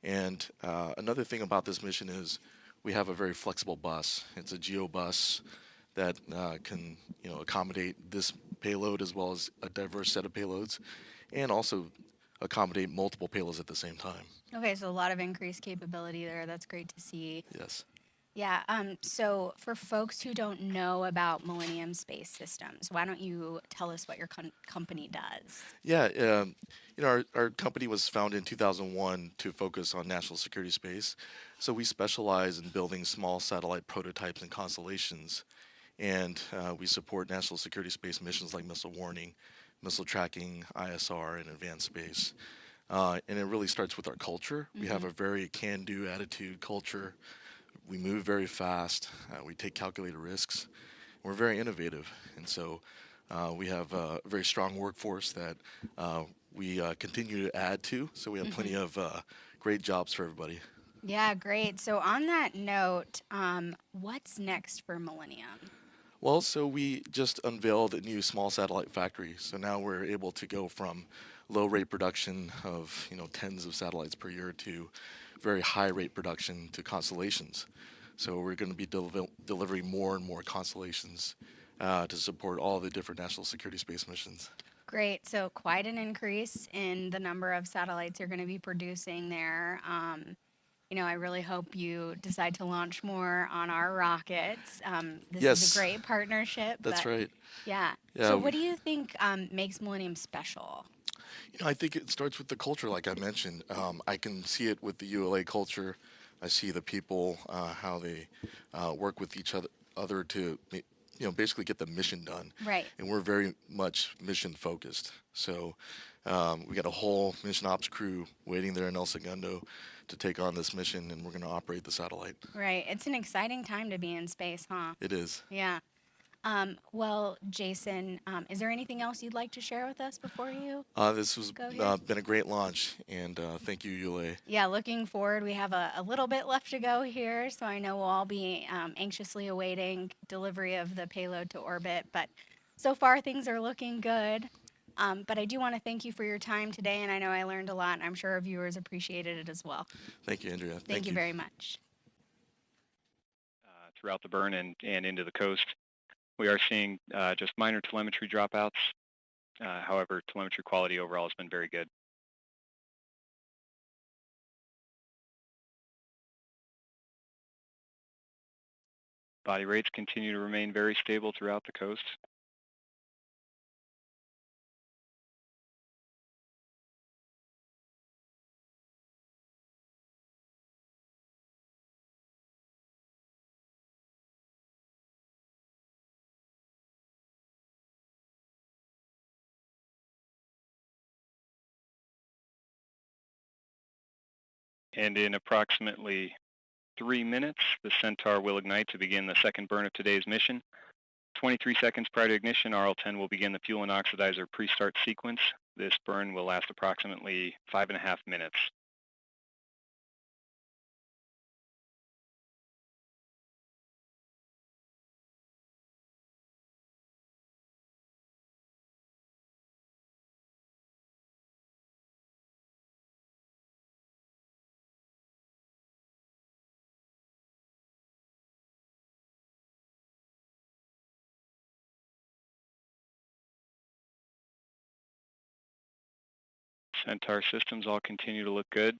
And another thing about this mission is we have a very flexible bus. It's a geo bus that can accommodate this payload as well as a diverse set of payloads, and also accommodate multiple payloads at the same time. Okay, so a lot of increased capability there. That's great to see. Yes. Yeah, so for folks who don't know about Millennium Space Systems, why don't you tell us what your company does? Yeah, our company was founded in 2001 to focus on national security space. So we specialize in building small satellite prototypes and constellations. And we support national security space missions like missile warning, missile tracking, ISR, and advanced space. And it really starts with our culture. We have a very can-do attitude culture. We move very fast. We take calculated risks. We're very innovative. And so we have a very strong workforce that we continue to add to. So we have plenty of great jobs for everybody. Yeah, great. So on that note, what's next for Millennium? Well, so we just unveiled a new small satellite factory. So now we're able to go from low rate production of tens of satellites per year to very high rate production to constellations. So we're going to be delivering more and more constellations to support all the different national security space missions. Great. So quite an increase in the number of satellites you're going to be producing there. I really hope you decide to launch more on our rockets. This is a great partnership. That's right. Yeah. So what do you think makes Millennium special? I think it starts with the culture, like I mentioned. I can see it with the ULA culture. I see the people, how they work with each other to basically get the mission done. Right. And we're very much mission focused. So we got a whole mission ops crew waiting there in El Segundo to take on this mission, and we're going to operate the satellite. Right. It's an exciting time to be in space, huh? It is. Yeah. Well, Jason, is there anything else you'd like to share with us before you This has been a great launch, and thank you, ULA. Yeah, looking forward. We have a little bit left to go here, so I know we'll all be anxiously awaiting delivery of the payload to orbit, but so far things are looking good. But I do want to thank you for your time today, and I know I learned a lot, and I'm sure our viewers appreciated it as well. Thank you, Andrea. Thank you very much. Throughout the burn and into the coast, we are seeing just minor telemetry dropouts. However, telemetry quality overall has been very good. Body rates continue to remain very stable throughout the coast. And in approximately 3 minutes, the Centaur will ignite to begin the second burn of today's mission. 23 seconds prior to ignition, RL-10 will begin the fuel and oxidizer pre-start sequence. This burn will last approximately 5.5 minutes. Centaur systems all continue to look good.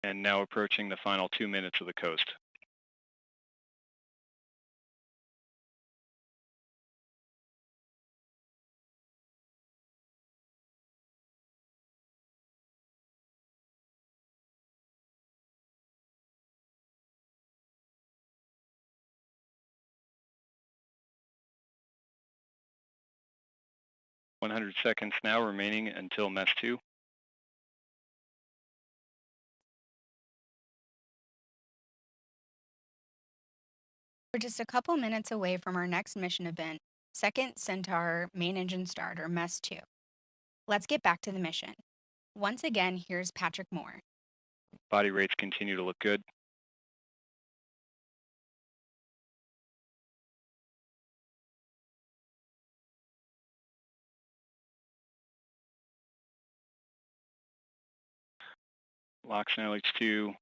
And now approaching the final 2 minutes of the coast. "100 seconds now remaining until mess 2. We're just a couple minutes away from our next mission event, Second Centaur Main Engine Start, or Mess 2. Let's get back to the mission. Once again, here's Patrick Moore. Body rates continue to look good. LOX and LH2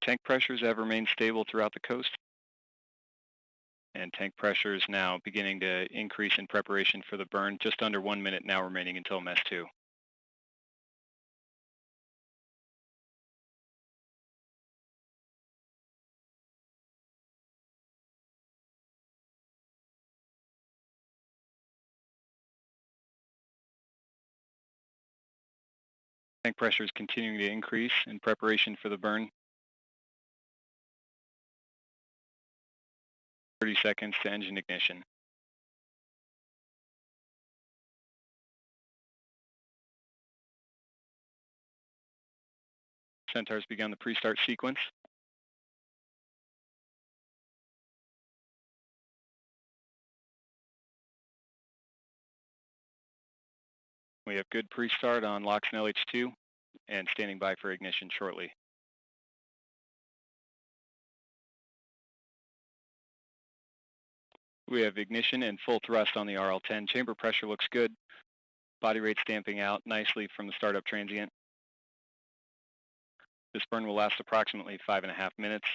tank pressures have remained stable throughout the coast. And tank pressure is now beginning to increase in preparation for the burn. Just under 1 minute now remaining until mess 2. Tank pressure is continuing to increase in preparation for the burn. 30 seconds to engine ignition. Centaur's begun the pre-start sequence. We have good pre-start on LOX and LH2 and standing by for ignition shortly. We have ignition and full thrust on the RL-10. Chamber pressure looks good. Body rate stamping out nicely from the startup transient. This burn will last approximately 5.5 minutes.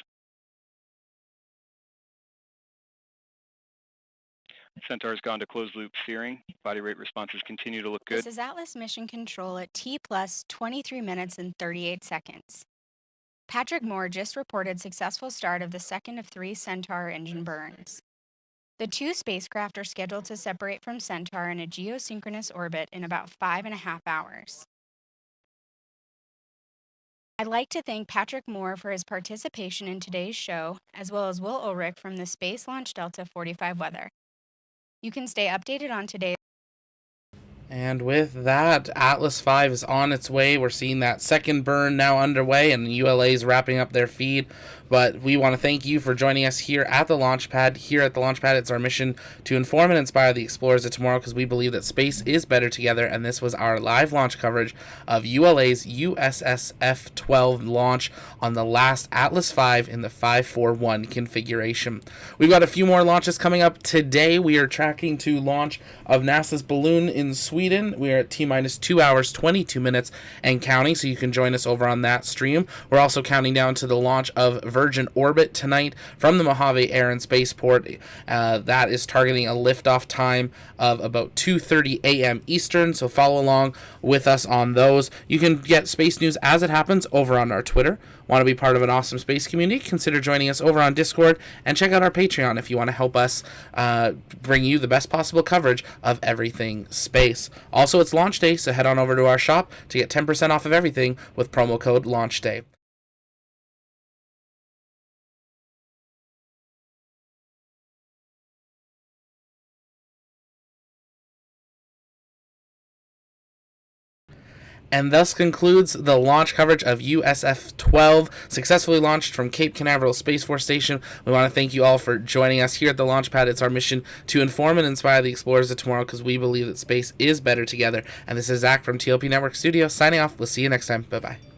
Centaur's gone to closed loop steering. Body rate responses continue to look good. This is Atlas Mission Control at T plus 23 minutes and 38 seconds. Patrick Moore just reported successful start of the second of 3 Centaur engine burns. The 2 spacecraft are scheduled to separate from Centaur in a geosynchronous orbit in about 5.5 hours. I'd like to thank Patrick Moore for his participation in today's show, as well as Will Ulrich from the Space Launch Delta 45 Weather. You can stay updated on today's. And with that, Atlas 5 is on its way. We're seeing that second burn now underway, and ULA is wrapping up their feed. But we want to thank you for joining us here at the launch pad. Here at the launch pad, it's our mission to inform and inspire the explorers of tomorrow, because we believe that space is better together. And this was our live launch coverage of ULA's USSF-12 launch on the last Atlas 5 in the 541 configuration. We've got a few more launches coming up today. We are tracking to launch of NASA's balloon in Sweden. We are at T-minus 2 hours, 22 minutes and counting, so you can join us over on that stream. We're also counting down to the launch of Virgin Orbit tonight from the Mojave Air and Spaceport. That is targeting a liftoff time of about 2:30 a.m. Eastern, so follow along with us on those. You can get space news as it happens over on our Twitter. Want to be part of an awesome space community? Consider joining us over on Discord, and check out our Patreon if you want to help us bring you the best possible coverage of everything space. Also, it's launch day, so head on over to our shop to get 10% off of everything with promo code LAUNCHDAY. And thus concludes the launch coverage of USSF-12, successfully launched from Cape Canaveral Space Force Station. We want to thank you all for joining us here at the launch pad. It's our mission to inform and inspire the explorers of tomorrow, because we believe that space is better together. And this is Zach from TLP Network Studio signing off. We'll see you next time. Bye-bye.